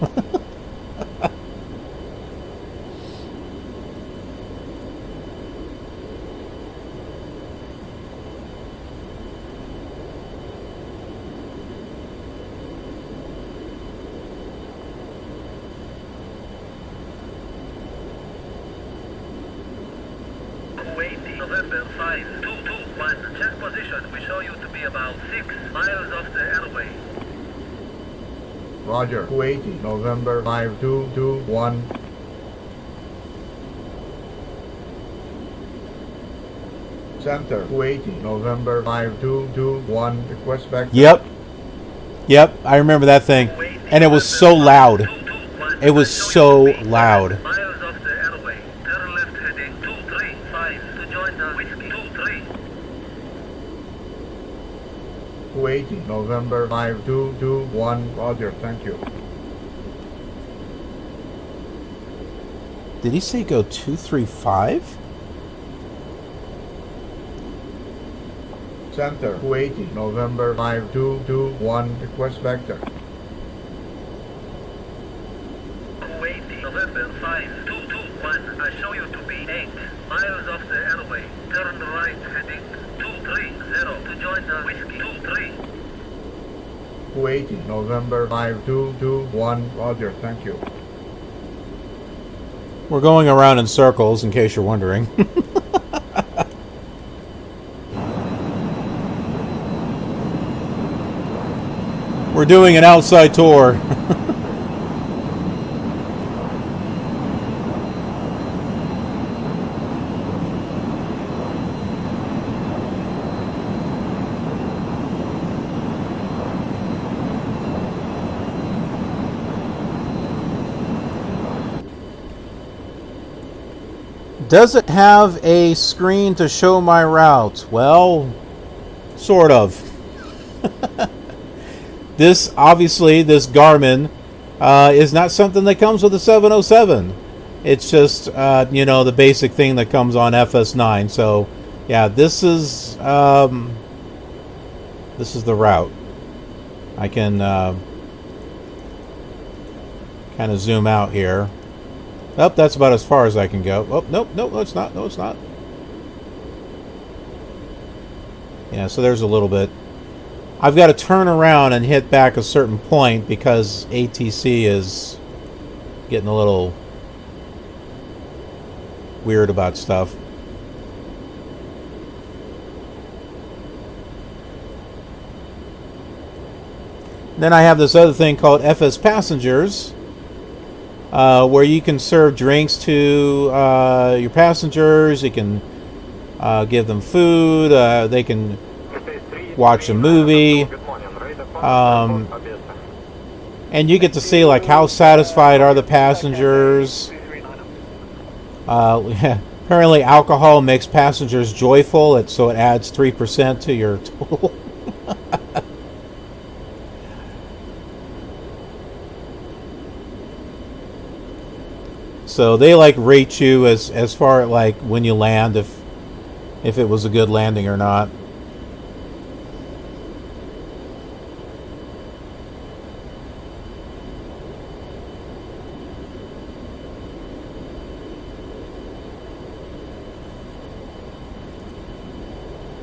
November 5221, check position. We show you to be about 6 miles off the airway.
Roger. Kuwait, November 5221. Center, Kuwait, November 5221. Request back.
Yep, I remember that thing. And it was so loud. It was so loud.
Kuwait, November 5221. Roger, thank you.
Did he say go 235?
Center, Kuwait, November 5221. Request vector.
Kuwait, November 5221. I show you to be 8 miles off the airway. Turn right heading 230 to join the whiskey 23.
Kuwait, November 5221. Roger, thank you.
We're going around in circles, in case you're wondering. We're doing an outside tour. Does it have a screen to show my route? Well, sort of. This Garmin is not something that comes with a 707. It's just, the basic thing that comes on FS9. So, yeah, this is the route. I can kind of zoom out here. Oh, that's about as far as I can go. Oh, no, it's not. No, it's not. Yeah, so there's a little bit. I've got to turn around and hit back a certain point because ATC is getting a little weird about stuff. Then I have this other thing called FS Passengers, where you can serve drinks to your passengers. You can give them food. They can watch a movie. And you get to see like how satisfied are the passengers. Apparently alcohol makes passengers joyful, so it adds 3% to your total. So they like rate you as far like when you land, if it was a good landing or not.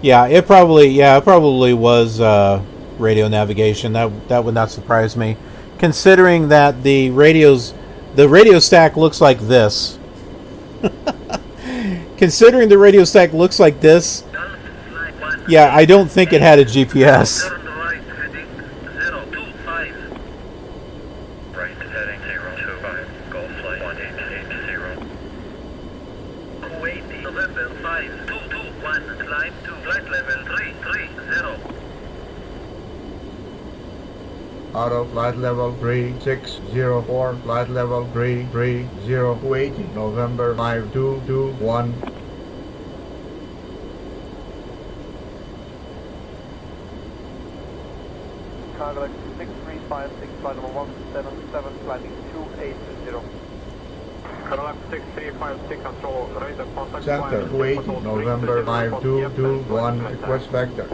Yeah, it probably was radio navigation. That would not surprise me, considering that the radio stack looks like this. Considering the radio stack looks like this, yeah, I don't think it had a GPS.
Right heading 025, Golf Flight 1880. Kuwait, November 5221, climb to flight level 330.
Auto flight level 3604, flight level 330, Kuwait, November 5221.
Cargo 6356, flight number 177, climbing 280. Cargo 6356, control, radar contact.
Center, Kuwait, November 5221, request vector.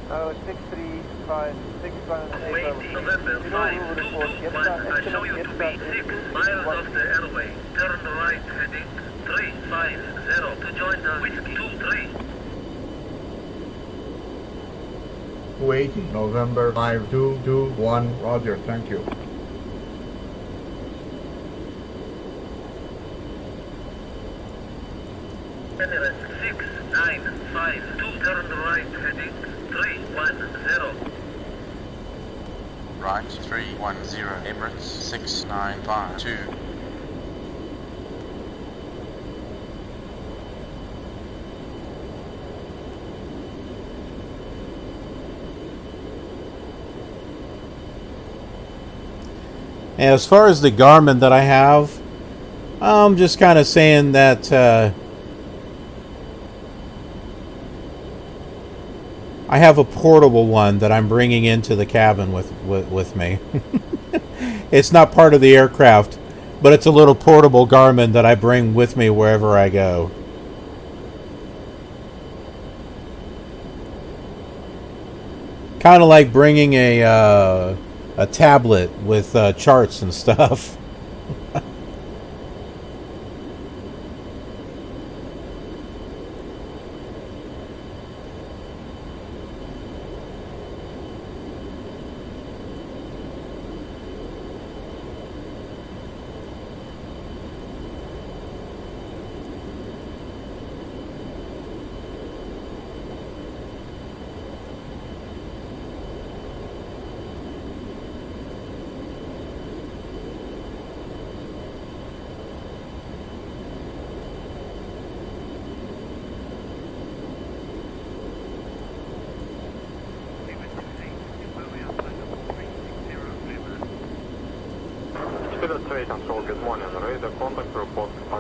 6356,
Kuwait, November 5221, I show you to be 6 miles off the airway. Turn right heading 350 to join the Whiskey 23.
Kuwait, November 5221, roger, thank you.
Emirates 6952, turn right heading 310.
Right 310, Emirates 6952.
As far as the Garmin that I have, I'm just kind of saying that I have a portable one that I'm bringing into the cabin with me. It's not part of the aircraft, but it's a little portable Garmin that I bring with me wherever I go. Kind of like bringing a tablet with charts and stuff.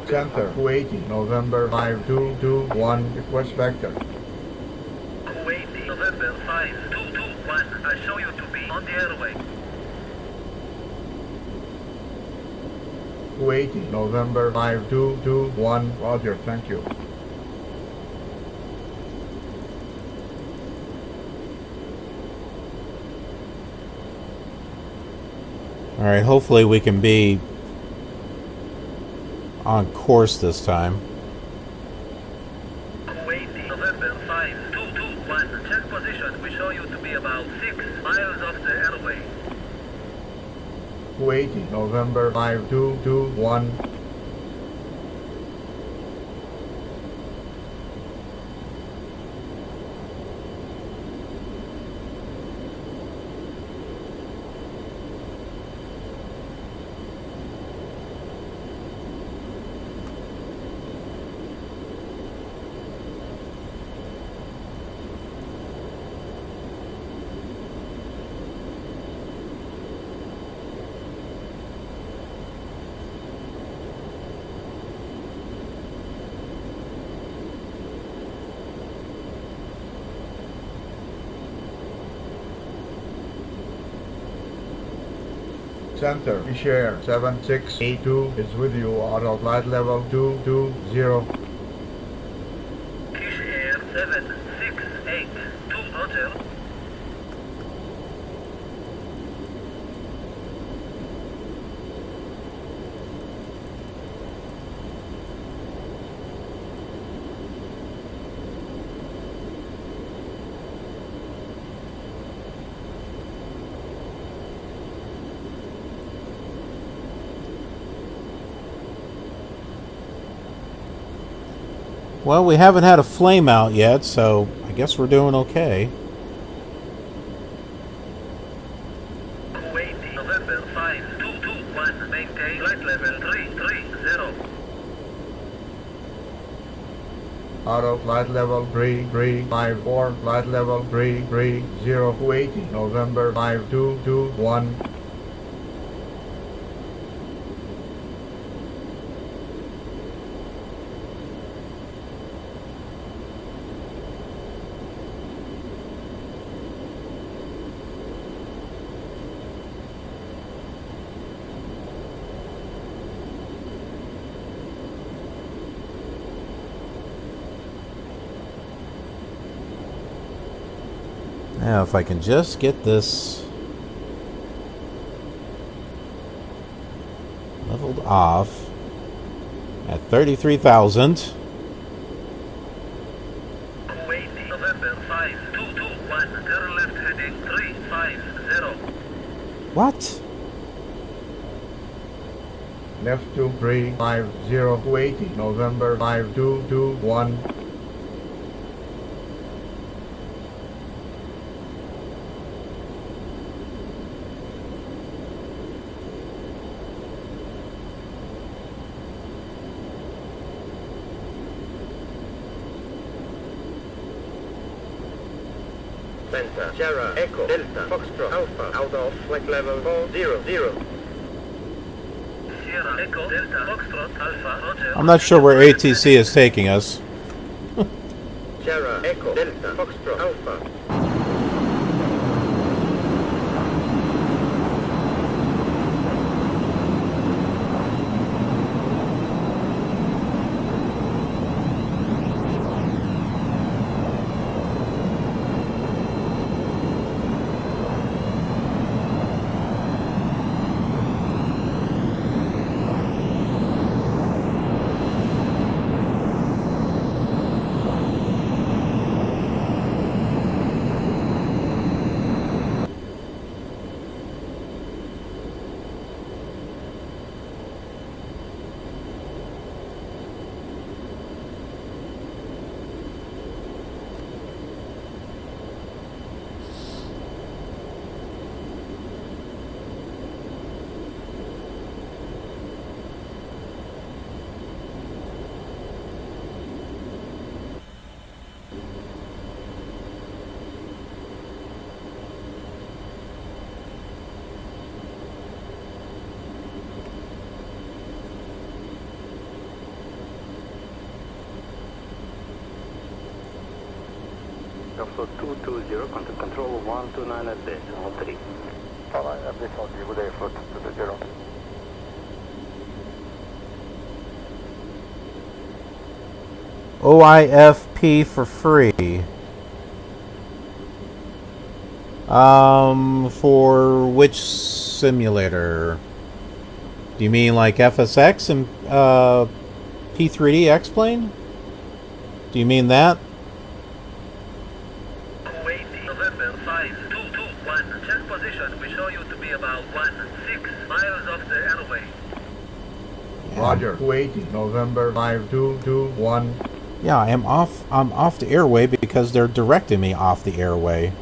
Center, Kuwait, November 5221, request vector.
Kuwait, November 5221, I show you to be on the airway.
Kuwait, November 5221, roger, thank you.
Alright, hopefully we can be on course this time.
Kuwait, November 5221, check position. We show you to be about 6 miles off the airway.
Kuwait, November 5221. Center, share 7682 is with you out of flight level 220.
Kish Air 7682 Hotel.
Well, we haven't had a flame out yet, so I guess we're doing okay.
Kuwait, November 5221, maintain flight level 330.
Out of flight level 3354, flight level 330, Kuwait, November 5221.
Now, if I can just get this leveled off at 33,000.
Kuwait, November 5221, turn left heading 350.
What?
Left 2350, Kuwait, November 5221.
Center, Sierra, Echo, Delta, Foxtrot, Alpha, out of flight level 400. Sierra, Echo, Delta, Foxtrot, Alpha, Roger.
I'm not sure where ATC is taking us.
Sierra, Echo, Delta, Foxtrot, Alpha.
Alpha 220, contact control 129 at base, all 3. Alright, at base, all 3, good day, for 220.
OIFP for free. For which simulator? Do you mean like FSX and P3D X-Plane? Do you mean that?
Kuwait, November 5221, check position. We show you to be about 16 miles off the airway.
Roger, Kuwait, November 5221.
Yeah, I'm off the airway because they're directing me off the airway.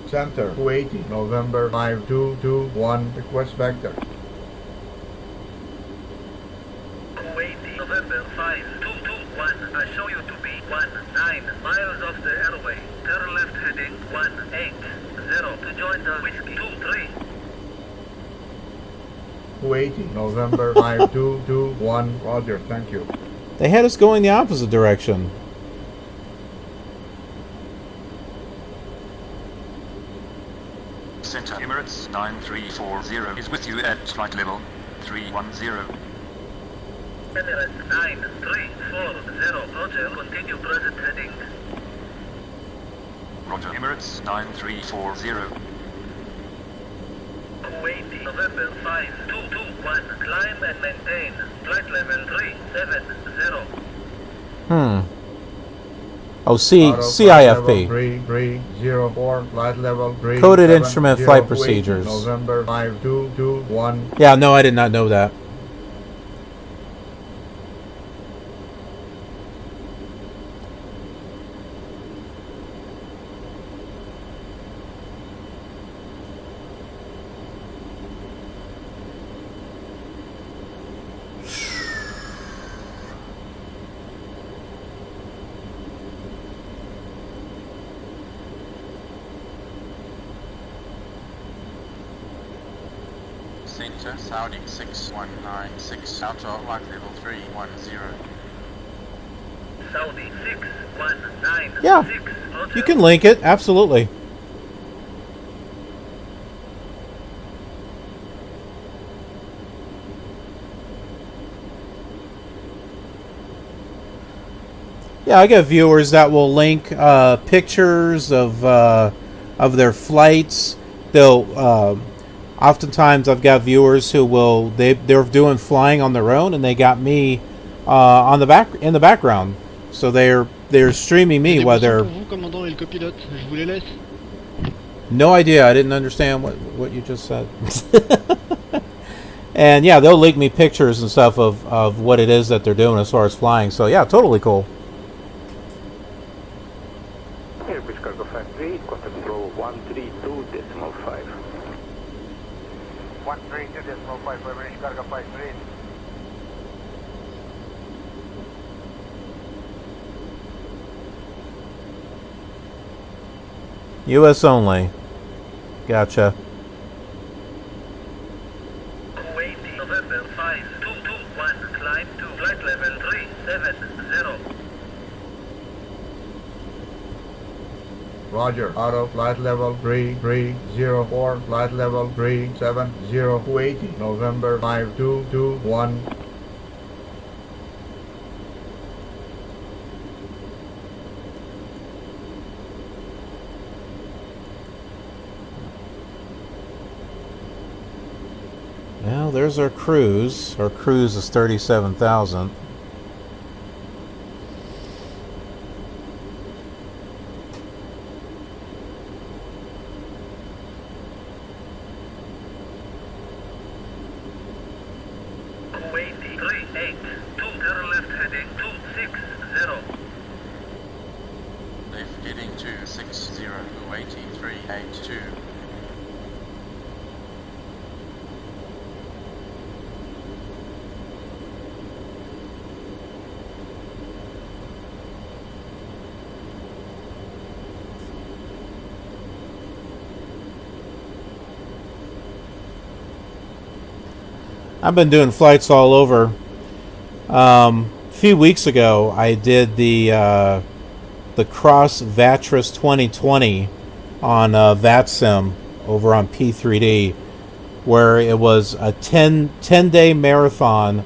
Center, Kuwait, November 5221, request vector.
Kuwait, November 5221, I show you to be 19 miles off the airway. Turn left heading 180 to join the Whiskey 23.
Kuwait, November 5221, Roger, thank you.
They had us going the opposite direction.
Center Emirates 9340 is with you at flight level 310.
Emirates 9340, Roger, continue present heading.
Roger, Emirates 9340.
Kuwait, November 5221, climb and maintain, flight level 370.
Oh, CIFP.
3304, flight level 3.
Coded Instrument Flight Procedures.
November 5221.
Yeah, no, I did not know that.
Center, Saudi 6196, out of flight level 310.
Saudi 6196.
Yeah, you can link it, absolutely. Yeah, I get viewers that will link pictures of their flights. They'll oftentimes I've got viewers who will they're doing flying on their own, and they got me in the background, so they're streaming me while they're. No idea. I didn't understand what you just said. And yeah, they'll link me pictures and stuff of what it is that they're doing as far as flying. So yeah, totally cool.
Airbus Cargo Factory, contact flow 132.5.
132.5 for British Cargo Factory.
U.S. only. Gotcha.
Kuwait, November 5221, climb to flight level 370.
Roger, auto, flight level 3304, flight level 370, Kuwait, November 5221.
Well, there's our cruise. Our cruise is 37,000.
Kuwait 382, turn left heading 260.
Left heading 260, Kuwait 382.
I've been doing flights all over. A few weeks ago, I did the Cross Vatris 2020 on VATSIM over on P3D, where it was a 10-day marathon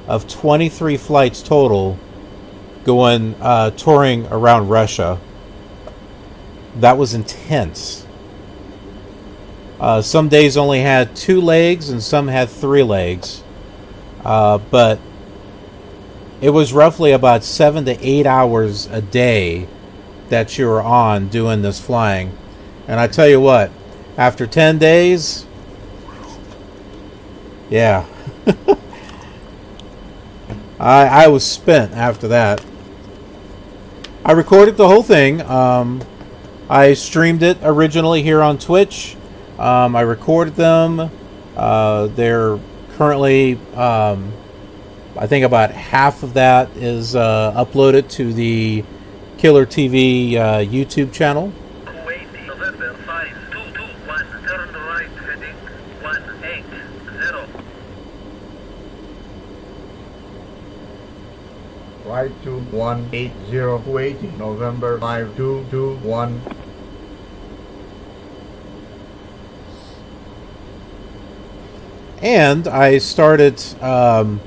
of 23 flights total, going touring around Russia. That was intense. Some days only had 2 legs and some had 3 legs. But it was roughly about 7 to 8 hours a day that you were on doing this flying. And I tell you what, after 10 days, yeah. I was spent after that. I recorded the whole thing. I streamed it originally here on Twitch. I recorded them. They're currently, I think about half of that is uploaded to the KILR TV YouTube channel.
Kuwait, November 5221, turn right heading 180.
Right to 180, Kuwait, November 5221.
And I started, although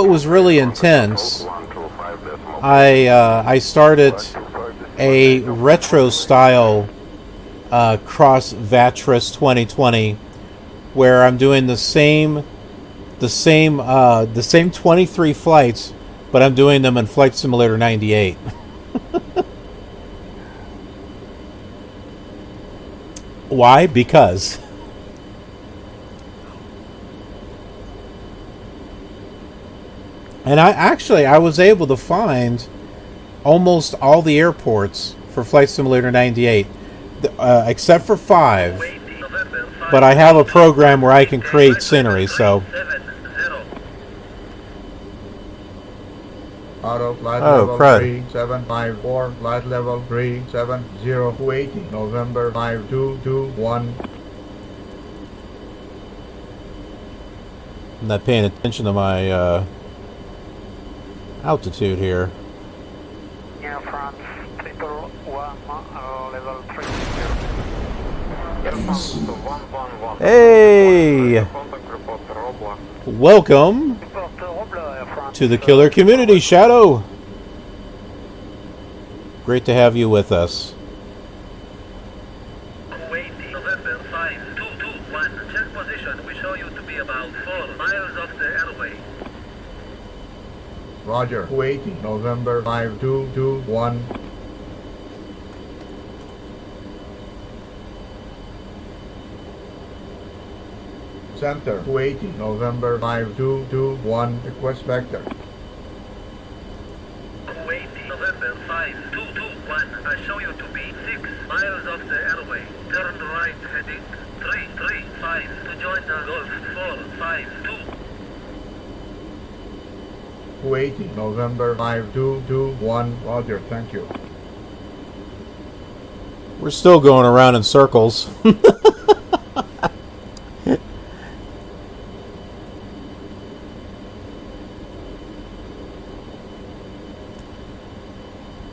it was really intense, I started a retro style cross Vatris 2020, where I'm doing the same 23 flights, but I'm doing them in Flight Simulator 98. Why? Because and I was able to find almost all the airports for Flight Simulator 98, except for 5. But I have a program where I can create scenery, so.
Auto flight
Oh,
level
crud.
3754, flight level 370, Kuwait, November 5221.
I'm not paying attention to my altitude here.
Air France, triple one, level 30. Air France 111.
Hey! Welcome to the Killer Community, Shadow. Great to have you with us.
Kuwait, November 5221. Check position. We show you to be about 4 miles off the airway.
Roger, Kuwait, November 5221. Center, Kuwait, November 5221, request vector.
Kuwait, November 5221. I show you to be 6 miles off the airway. Turn right heading 335 to join the Gulf 452.
Kuwait, November 5221, Roger, thank you.
We're still going around in circles.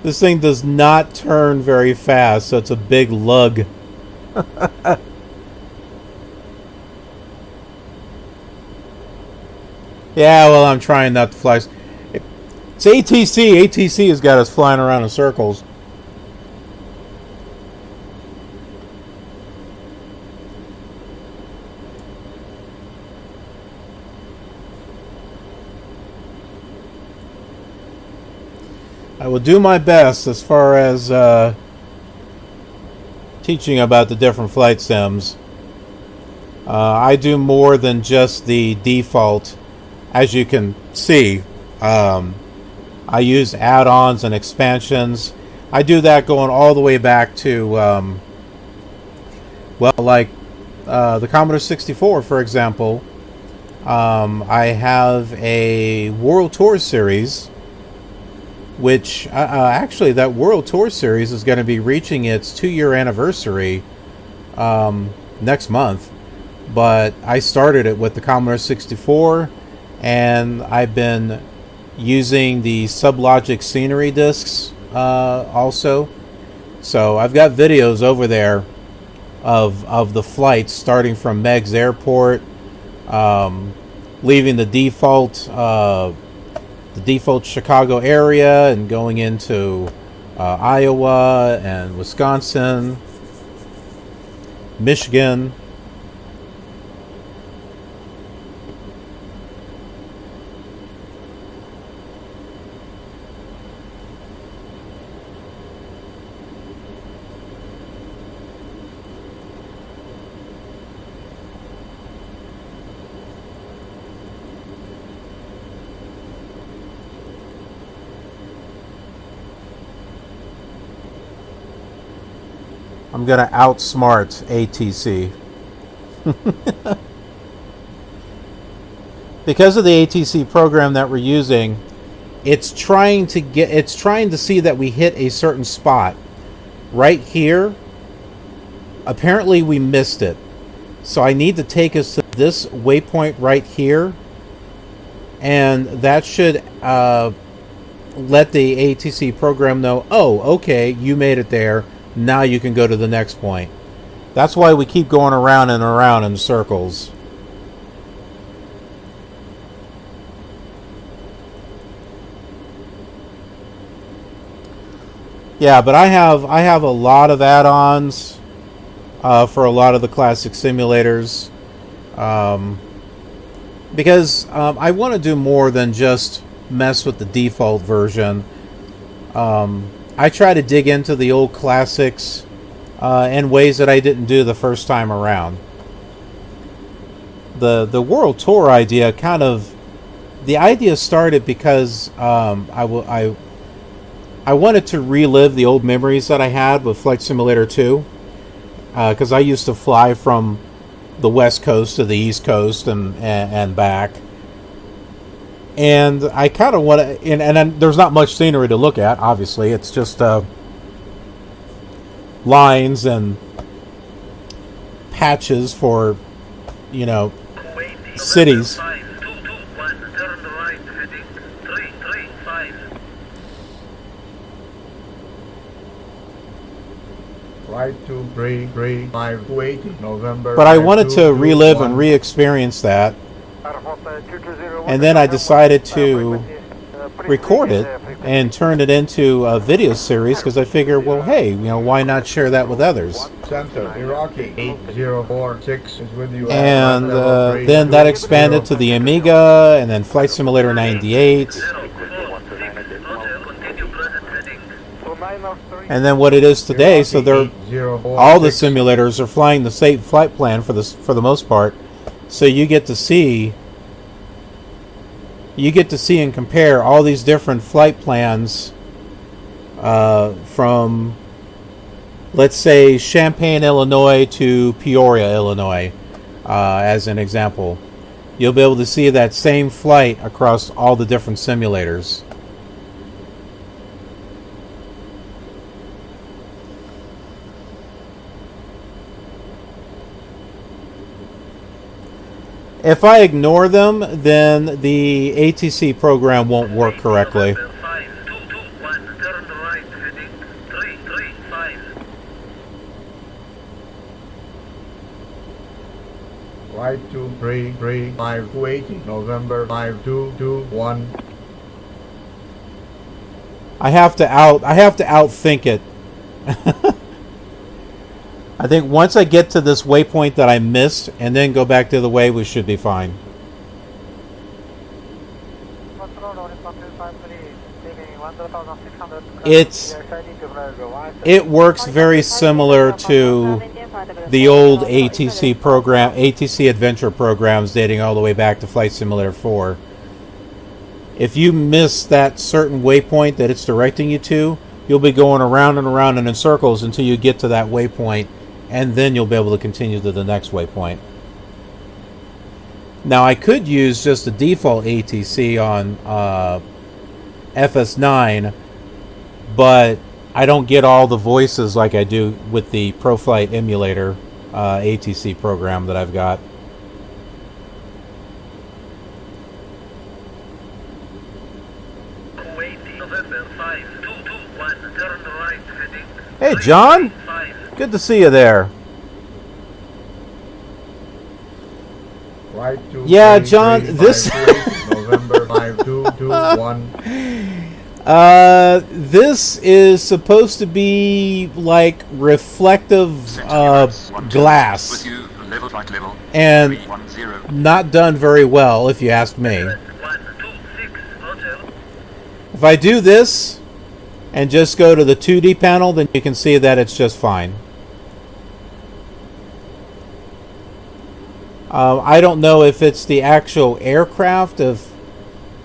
This thing does not turn very fast, so it's a big lug. Yeah, well, I'm trying not to fly. It's ATC. ATC has got us flying around in circles. I will do my best as far as teaching about the different flight sims. I do more than just the default, as you can see. I use add-ons and expansions. I do that going all the way back to, well, like the Commodore 64, for example. I have a World Tour series, which actually that World Tour series is going to be reaching its 2-year anniversary next month. But I started it with the Commodore 64, and I've been using the Sublogic scenery discs also. So I've got videos over there of the flights starting from Meigs Airport, leaving the default Chicago area and going into Iowa and Wisconsin, Michigan. I'm going to outsmart ATC. Because of the ATC program that we're using, it's trying to see that we hit a certain spot. Right here, apparently we missed it. So I need to take us to this waypoint right here, and that should let the ATC program know, oh, okay, you made it there. Now you can go to the next point. That's why we keep going around and around in circles. Yeah, but I have a lot of add-ons for a lot of the classic simulators, because I want to do more than just mess with the default version. I try to dig into the old classics in ways that I didn't do the first time around. The World Tour idea the idea started because I wanted to relive the old memories that I had with Flight Simulator 2, because I used to fly from the West Coast to the East Coast and back. And I kind of want to, and there's not much scenery to look at, obviously. It's just lines and patches for, you know, cities.
Flight 235 Kuwait, November.
But I wanted to relive and re-experience that. And then I decided to record it and turn it into a video series, because I figured, well, hey, you know, why not share that with others?
Center, Iraqi 8046 is with you.
And then that expanded to the Amiga, and then Flight Simulator 98. And then what it is today, so all the simulators are flying the same flight plan for the most part. So you get to see and compare all these different flight plans from, let's say, Champaign, Illinois to Peoria, Illinois, as an example. You'll be able to see that same flight across all the different simulators. If I ignore them, then the ATC program won't work correctly.
Flight 235 Kuwait, November 5221.
I have to outthink it. I think once I get to this waypoint that I missed and then go back the other way, we should be fine. It works very similar to the old ATC program, ATC adventure programs dating all the way back to Flight Simulator 4. If you miss that certain waypoint that it's directing you to, you'll be going around and around and in circles until you get to that waypoint, and then you'll be able to continue to the next waypoint. Now, I could use just the default ATC on FS9, but I don't get all the voices like I do with the ProFlight Emulator ATC program that I've got. Hey, John! Good to see you there. Yeah, John, this...
November 5221.
This is supposed to be like reflective glass, and not done very well, if you ask me. If I do this and just go to the 2D panel, then you can see that it's just fine. I don't know if it's the actual aircraft, if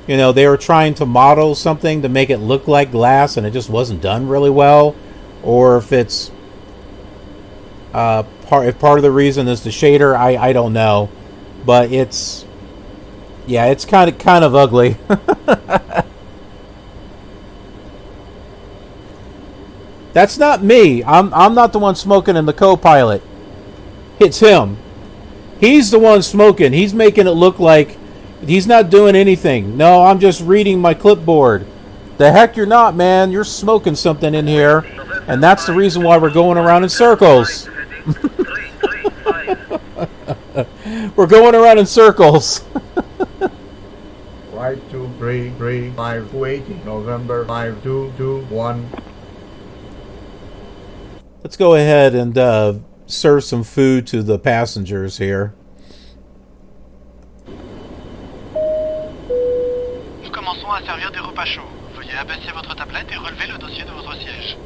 they were trying to model something to make it look like glass and it just wasn't done really well, or if it's if part of the reason is the shader. I don't know, but it's kind of ugly. That's not me. I'm not the one smoking in the co-pilot. It's him. He's the one smoking. He's making it look like he's not doing anything. No, I'm just reading my clipboard. The heck you're not, man. You're smoking something in here, and that's the reason why we're going around in circles. We're going around in circles.
Flight 235 Kuwait, November 5221.
let's go ahead and serve some food to the passengers here.
Nous commençons à servir des repas chauds. Veuillez abaisser votre tablette et relever le dossier de votre siège.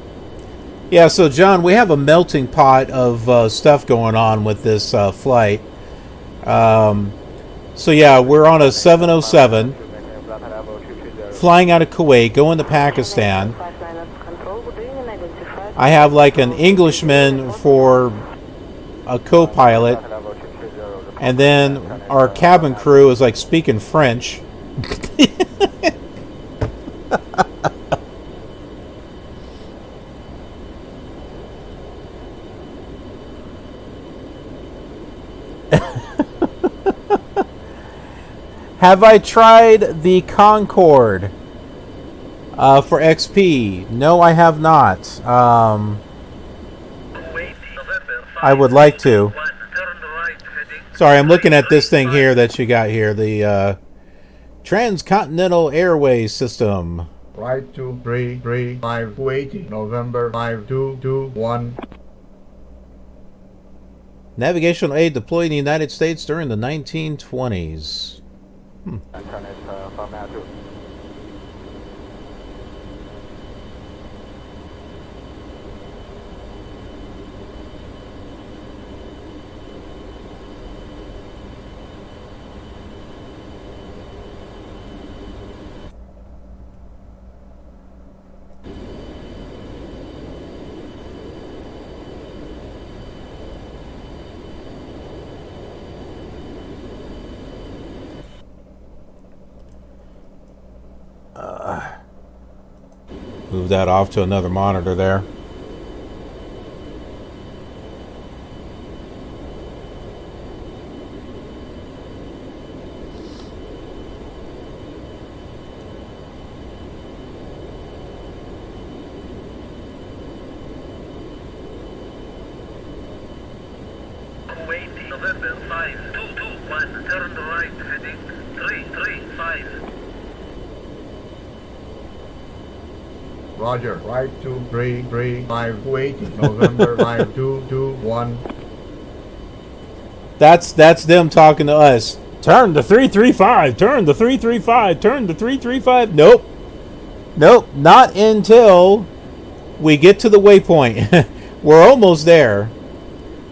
Yeah, so John, we have a melting pot of stuff going on with this flight. So yeah, we're on a 707, flying out of Kuwait, going to Pakistan. I have like an Englishman for a co-pilot, and then our cabin crew is like speaking French. Have I tried the Concorde for XP? No, I have not. I would like to. Sorry, I'm looking at this thing here that you got here. The Transcontinental Airways System.
Right to 335 Kuwaiti, November 5221.
Navigational aid deployed in the United States during the 1920s. Move that off to another monitor there.
Kuwait, November 5221, turn right heading 335.
Roger, right to 335 Kuwaiti, November 5221.
That's them talking to us. Turn to 335, turn to 335, turn to 335. Nope. Nope, not until we get to the waypoint. We're almost there.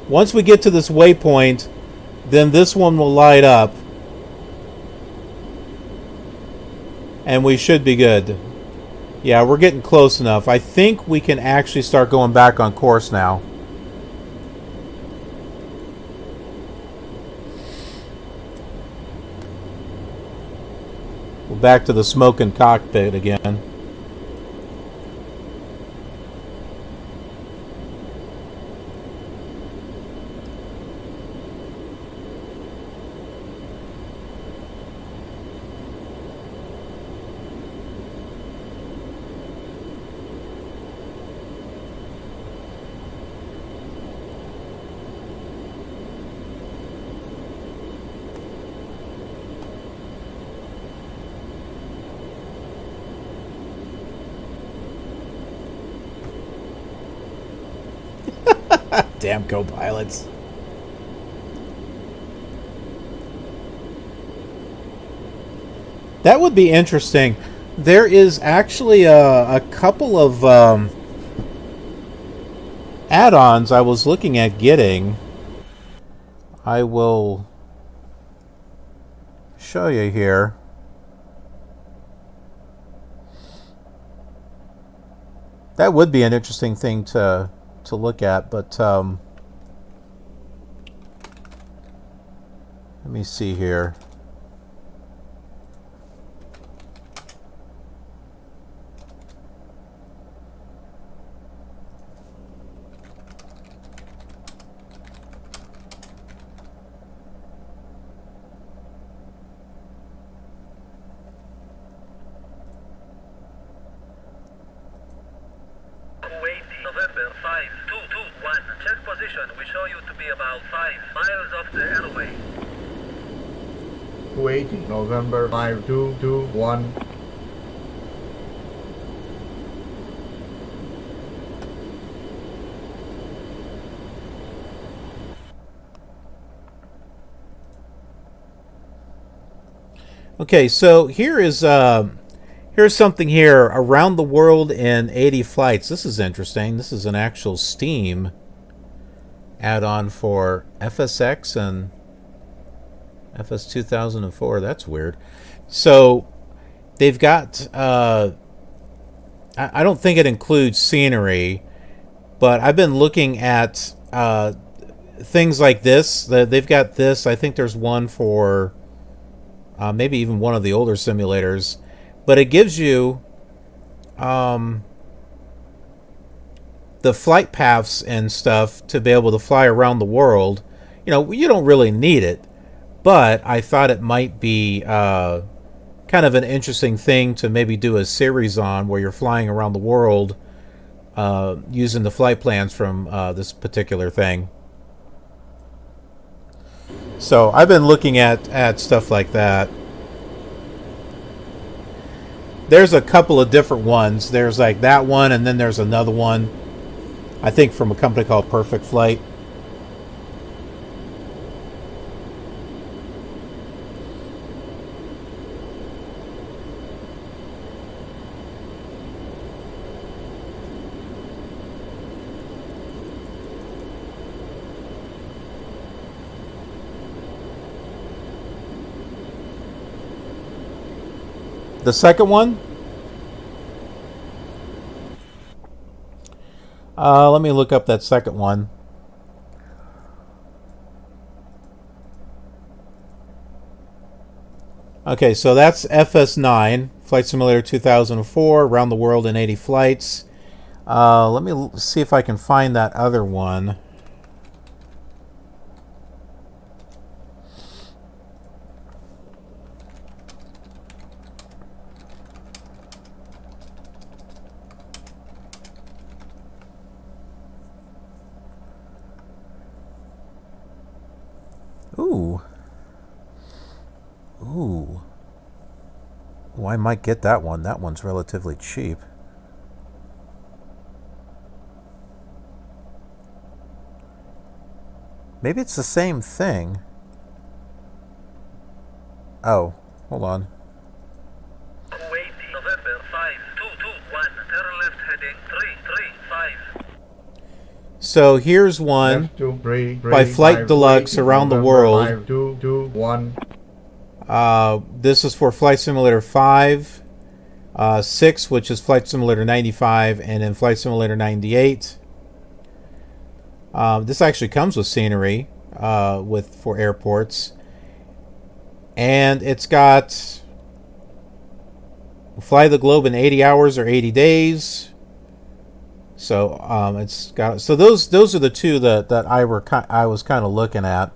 Once we get to this waypoint, then this one will light up. And we should be good. Yeah, we're getting close enough. I think we can actually start going back on course now. We're back to the smoking cockpit again. Damn co-pilots. That would be interesting. There is actually a couple of add-ons I was looking at getting. I will show you here. That would be an interesting thing to look at, but let me see here.
November 5221. Check position. We show you to be about 5 miles off the airway.
Kuwait, November 5221.
Okay, so here's something here, around the world in 80 flights. This is interesting. This is an actual Steam add-on for FSX and FS 2004. That's weird. So they've got I don't think it includes scenery, but I've been looking at things like this. They've got this. I think there's one for maybe even one of the older simulators, but it gives you the flight paths and stuff to be able to fly around the world. You know, you don't really need it, but I thought it might be kind of an interesting thing to maybe do a series on, where you're flying around the world using the flight plans from this particular thing. So I've been looking at stuff like that. There's a couple of different ones. There's like that one, and then there's another one, I think from a company called Perfect Flight. The second one? Let me look up that second one. Okay, so that's FS9, Flight Simulator 2004, around the world in 80 flights. Let me see if I can find that other one. Ooh. Ooh. Oh, I might get that one. That one's relatively cheap. Maybe it's the same thing. Oh, hold on.
Kuwait, November 5221, turn left heading 335.
So here's one by Flight Deluxe around the world.
5221.
This is for Flight Simulator 5, 6, which is Flight Simulator 95, and then Flight Simulator 98. This actually comes with scenery for airports, and it's got Fly the Globe in 80 hours or 80 days. So it's got, so those are the two that I was kind of looking at.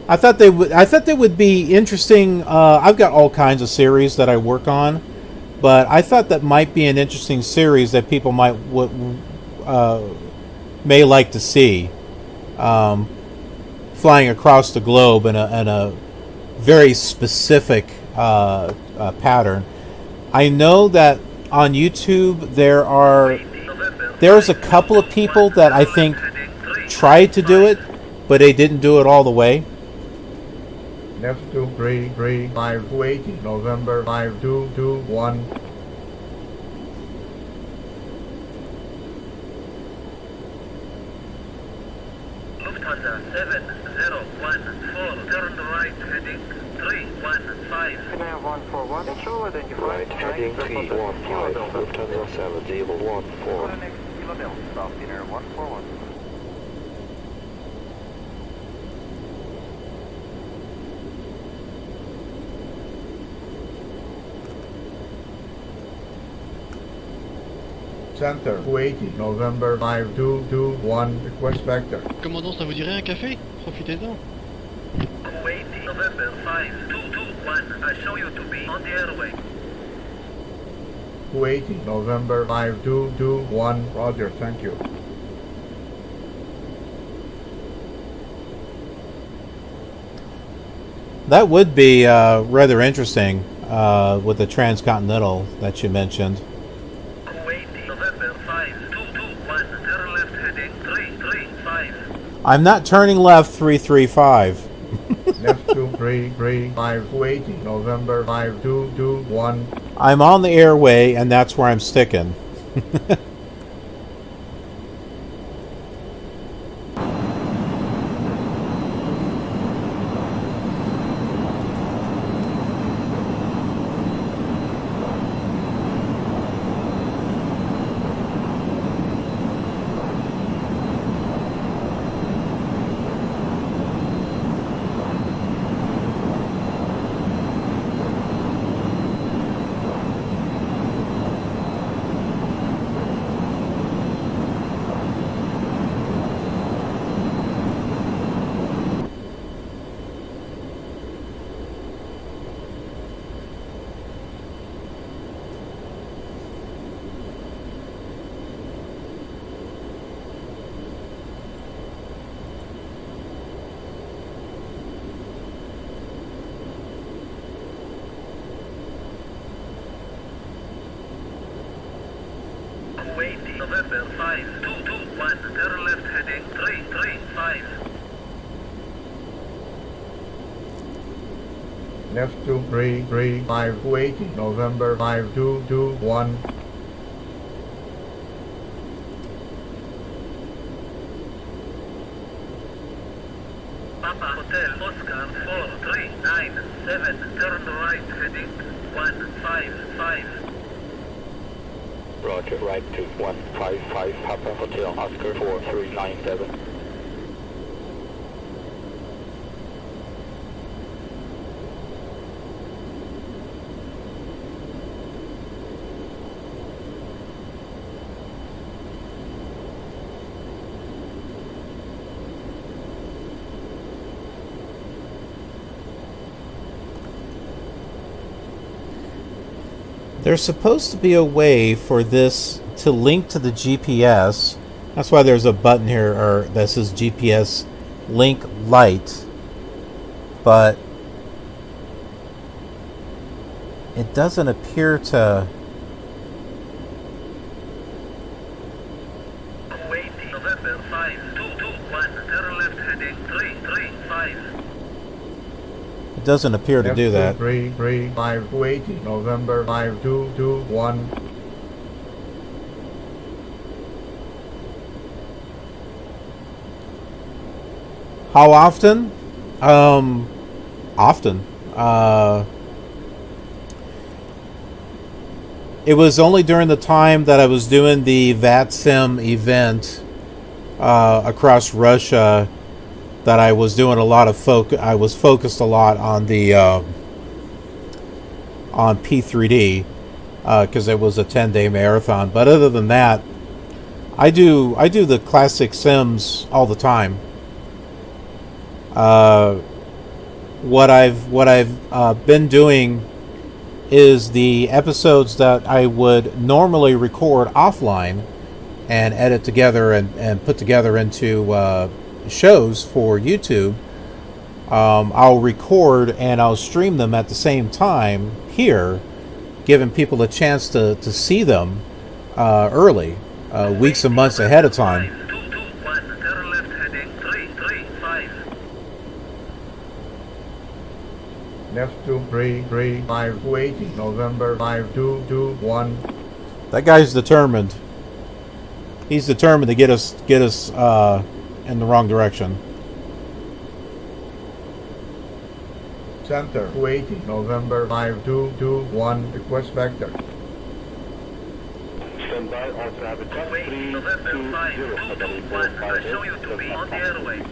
I thought they would be interesting. I've got all kinds of series that I work on, but I thought that might be an interesting series that people may like to see. Flying across the globe in a very specific pattern. I know that on YouTube there's a couple of people that I think tried to do it, but they didn't do it all the way.
Left 235 Kuwait, November 5221.
Lufthansa 7014, turn right heading 315.
Canal 141, control identified.
Right heading 315, Lufthansa 7014.
South Dinner 141.
Center, Kuwait, November 5221, request vector.
Commandant, ça vous dirait un café? Profitez-en.
Kuwait, November 5221, I show you to be on the airway.
Kuwait, November 5221, roger, thank you.
That would be rather interesting with the transcontinental that you mentioned.
Kuwait,
I'm not turning left 335.
Left 2335, Kuwait, November 5221.
I'm on the airway, and that's where I'm sticking.
Kuwait, November 5221, turn left heading 335.
Left 2335, Kuwait, November 5221.
Papa Hotel Oscar 4397, turn right heading 155.
Roger, right to 155, Papa Hotel Oscar 4397.
There's supposed to be a way for this to link to the GPS. That's why there's a button here or that says GPS link light. But it doesn't appear to.
Kuwait, November 5221, turn left heading 335.
It doesn't appear to do that.
335, Kuwait, November 5221.
How often? Often. It was only during the time that I was doing the VATSIM event across Russia that I was doing a lot of I was focused a lot on the on P3D because it was a 10-day marathon. But other than that, I do the classic sims all the time. What I've been doing is the episodes that I would normally record offline and edit together and put together into shows for YouTube. I'll record and I'll stream them at the same time here, giving people a chance to see them early, weeks and months ahead of time.
Turn left heading 335.
Left 2335, Kuwait, November 5221.
That guy's determined. He's determined to get us in the wrong direction.
Center, Kuwait, November 5221, request vector.
Stand by, all traffic.
Kuwait, November 5221, I show you to be on the airway.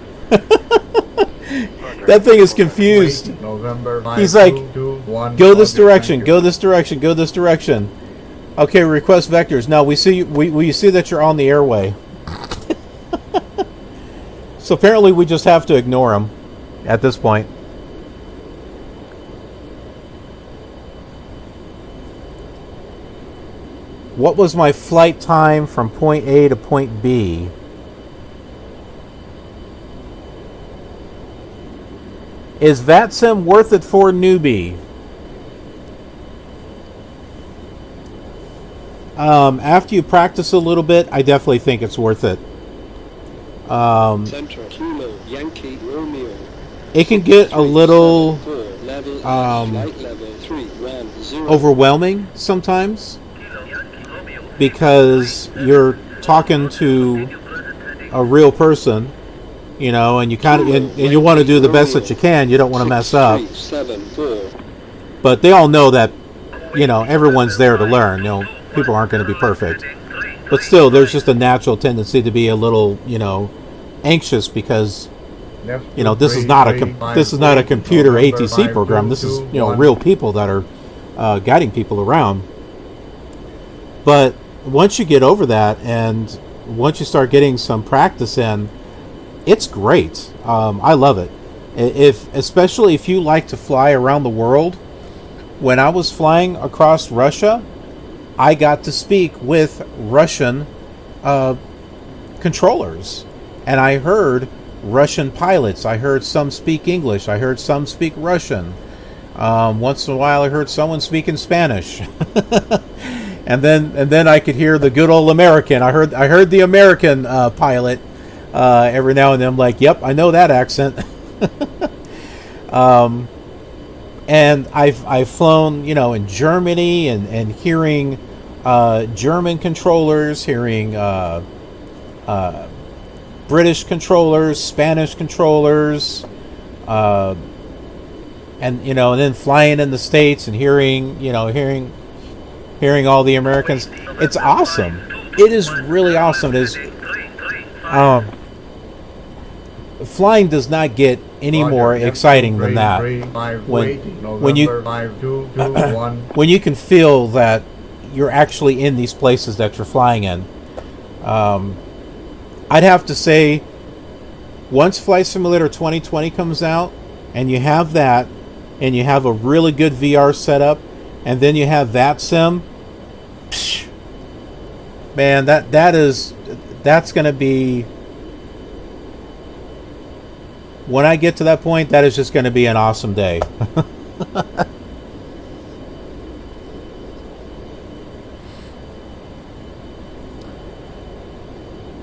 That thing is confused.
Kuwait, November
He's like,
5221,
go this direction, go this direction, go this direction. Okay, request vectors. Now we see that you're on the airway. So apparently we just have to ignore him at this point. What was my flight time from point A to point B? Is VATSIM worth it for a newbie? After you practice a little bit, I definitely think it's worth it.
Central Kilo Yankee Romeo.
It can get a little overwhelming sometimes because you're talking to a real person, you know, and you kind of and you want to do the best that you can. You don't want to mess up. But they all know that, you know, everyone's there to learn. You know, people aren't going to be perfect. But still, there's just a natural tendency to be a little, you know, anxious because, you know, this is not a computer ATC program. This is, you know, real people that are guiding people around. But once you get over that, and once you start getting some practice in, it's great. I love it. Especially if you like to fly around the world. When I was flying across Russia, I got to speak with Russian controllers, and I heard Russian pilots. I heard some speak English. I heard some speak Russian. Once in a while, I heard someone speaking Spanish, and then I could hear the good old American. I heard the American pilot every now and then. I'm like, yep, I know that accent. And I've flown, you know, in Germany and hearing German controllers, hearing British controllers, Spanish controllers, and you know, and then flying in the States and hearing all the Americans. It's awesome. It is really awesome. It is. Flying does not get any more exciting than that. When you can feel that you're actually in these places that you're flying in. I'd have to say, once Flight Simulator 2020 comes out, and you have that, and you have a really good VR setup, and then you have that sim, man, that's going to be. When I get to that point, that is just going to be an awesome day.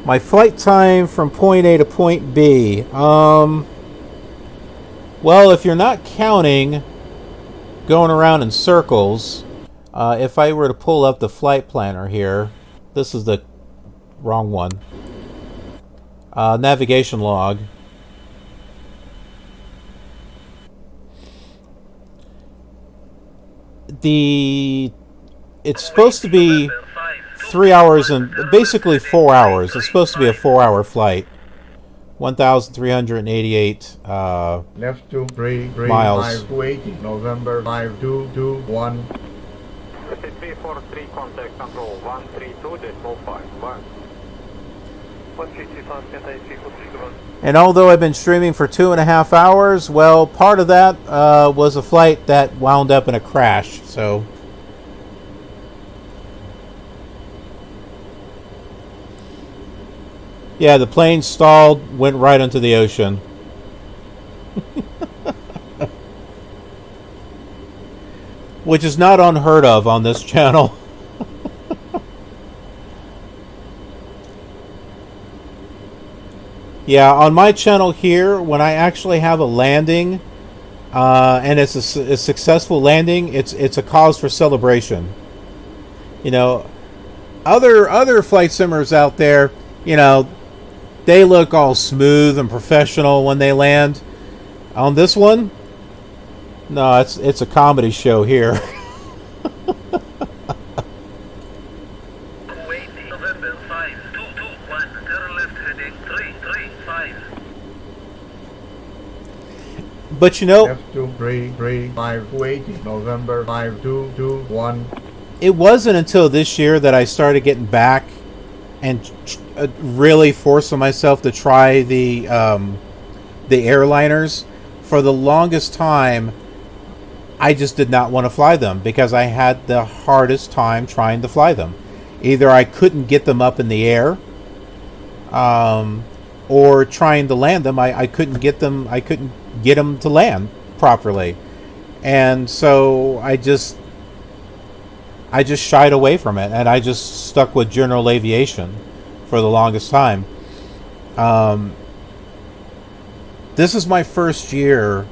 My flight time from point A to point B. Well, if you're not counting going around in circles, if I were to pull up the flight planner here, this is the wrong one. Navigation log. It's supposed to be 3 hours and basically 4 hours. It's supposed to be a 4-hour flight. 1,388
left 233
miles.
580 November 5221.
343 contact control 132.51. 155
And although I've been streaming for 2.5 hours, well, part of that was a flight that wound up in a crash. So, yeah, the plane stalled, went right into the ocean. Which is not unheard of on this channel. Yeah, on my channel here, when I actually have a landing, and it's a successful landing, it's a cause for celebration. You know, other flight simmers out there, you know, they look all smooth and professional when they land. On this one, no, it's a comedy show here. But you know,
November 5221.
It wasn't until this year that I started getting back and really forcing myself to try the airliners. For the longest time, I just did not want to fly them because I had the hardest time trying to fly them. Either I couldn't get them up in the air, or trying to land them, I couldn't get them. I couldn't get them to land properly, and so I just shied away from it, and I just stuck with general aviation for the longest time. This is my first year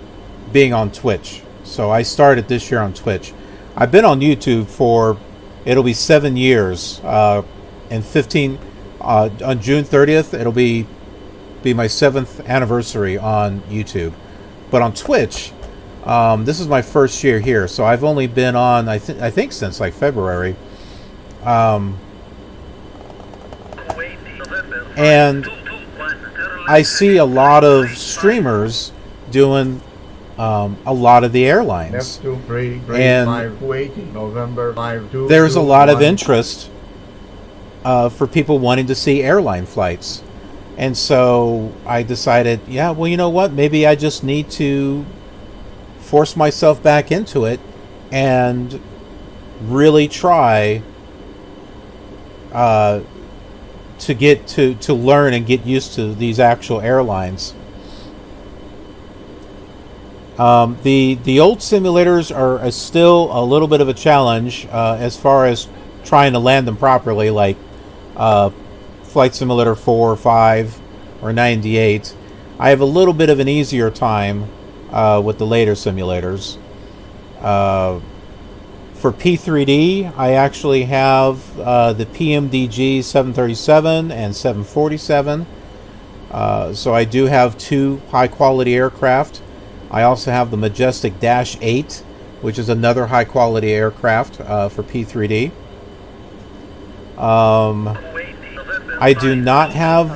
being on Twitch. So I started this year on Twitch. I've been on YouTube for, it'll be 7 years. And 15, on June 30th, it'll be my 7th anniversary on YouTube. But on Twitch, this is my first year here. So I've only been on, I think since like February. And I see a lot of streamers doing a lot of the airlines, and there's a lot of interest for people wanting to see airline flights. And so I decided, yeah, well, you know what, maybe I just need to force myself back into it and really try to get to learn and get used to these actual airlines. The old simulators are still a little bit of a challenge as far as trying to land them properly, like Flight Simulator 4 or 5 or 98. I have a little bit of an easier time with the later simulators. For P3D, I actually have the PMDG 737 and 747. So I do have 2 high-quality aircraft. I also have the Majestic Dash 8, which is another high-quality aircraft for P3D. I do not have...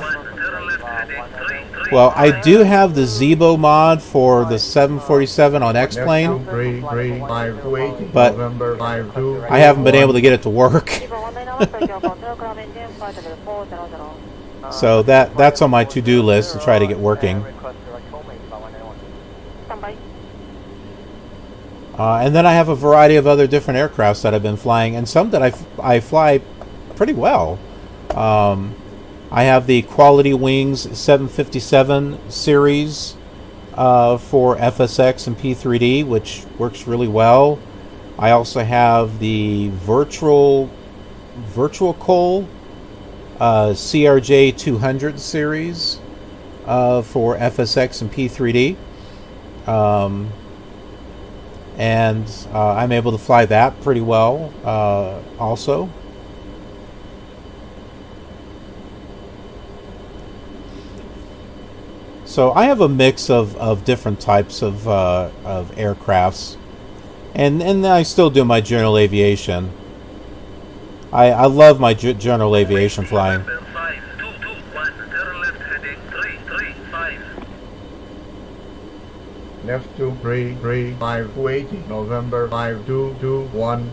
Well, I do have the Zebo mod for the 747 on X-Plane, but I haven't been able to get it to work. So that's on my to-do list to try to get working. And then I have a variety of other different aircrafts that I've been flying, and some that I fly pretty well. I have the Quality Wings 757 series for FSX and P3D, which works really well. I also have the Virtual Coal CRJ 200 series for FSX and P3D. And I'm able to fly that pretty well also. So I have a mix of different types of aircrafts, and I still do my general aviation. I love my general aviation flying.
Left 235 Kuwait, November 5221.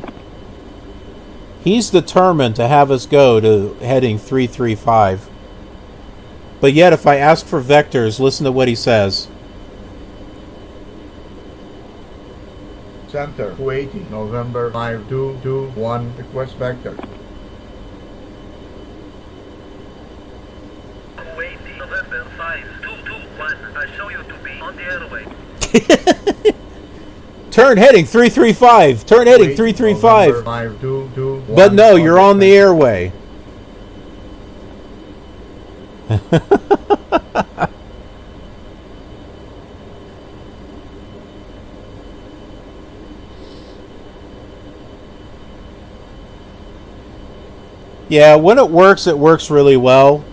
He's determined to have us go to heading 335. But yet, if I ask for vectors, listen to what he says.
Center, Kuwait, November 5221, request vector.
Kuwait, November 5221, I show you to be on the airway.
Turn heading 335, turn heading 335. But no, you're on the airway. Yeah, when it works really well.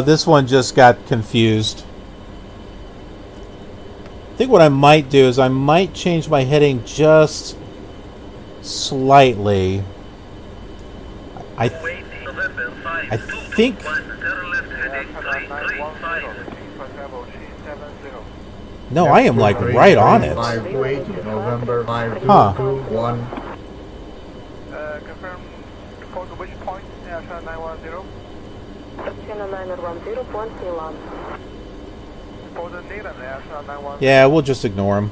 This one just got confused. I think what I might do is I might change my heading just slightly. I think... No, I am like right on it. Huh.
Confirm for which point? 910. For the data, 910.
Yeah, we'll just ignore him.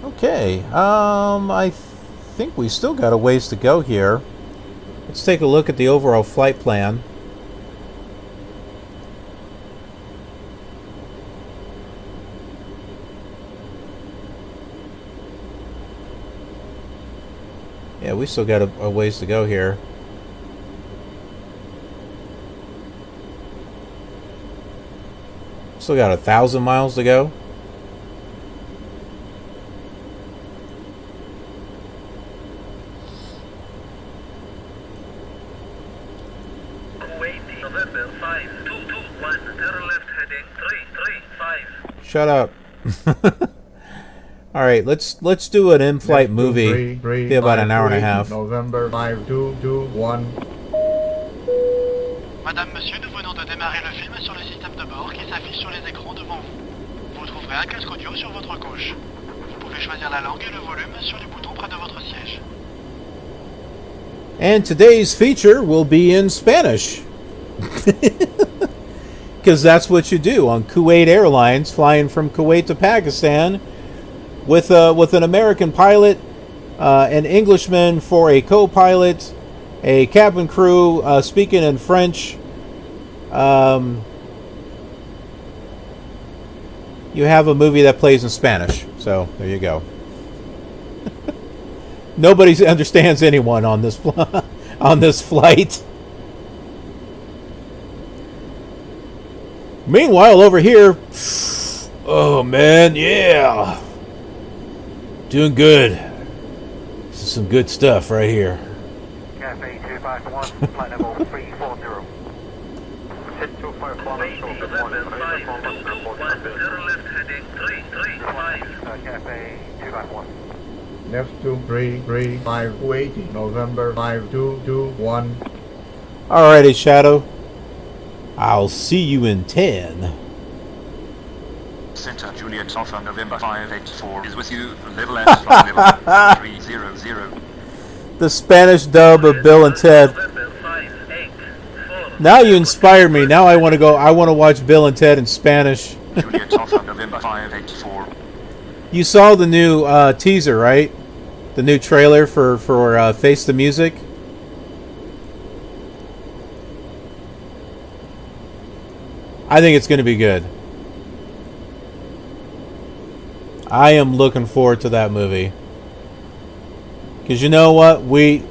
Okay, I think we still got a ways to go here. Let's take a look at the overall flight plan. Yeah, we still got a ways to go here. Still got 1,000 miles to go.
Kuwait, November 5221, turn left heading 335.
Shut up. All right, let's do an in-flight movie. Be about an hour and a half.
November 5221.
Madame, monsieur, nous venons de démarrer le film sur le système de bord qui s'affiche sur les écrans devant vous. Vous trouverez un casque audio sur votre gauche. Vous pouvez choisir la langue et le volume sur les boutons près de votre siège.
And today's feature will be in Spanish. Because that's what you do on Kuwait Airlines, flying from Kuwait to Pakistan, with an American pilot, an Englishman for a co-pilot, a cabin crew speaking in French. You have a movie that plays in Spanish, so there you go. Nobody understands anyone on this on this flight. Meanwhile, over here, oh man, yeah, doing good. This is some good stuff right here.
Cafe 251, flight level 340. Sit 251, short of 1, turn left heading 335. Cafe 251.
Left 235, Kuwait, November 5221.
Alrighty, Shadow. I'll see you in 10.
Center Juliet Alpha November 584 is with you. Level S, flight level 300.
The Spanish dub of Bill and Ted. Now you inspired me. Now I want to go. I want to watch Bill and Ted in Spanish.
Juliet Alpha November 584.
You saw the new teaser, right? The new trailer for Face the Music. I think it's going to be good. I am looking forward to that movie. Because you know what? With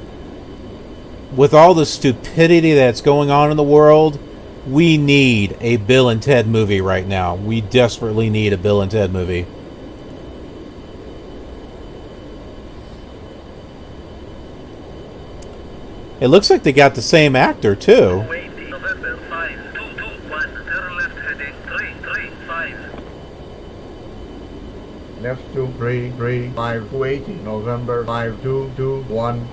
all the stupidity that's going on in the world, we need a Bill and Ted movie right now. We desperately need a Bill and Ted movie. It looks like they got the same actor, too.
November 5221, turn left heading 335.
Left 235, Kuwait, November 5221.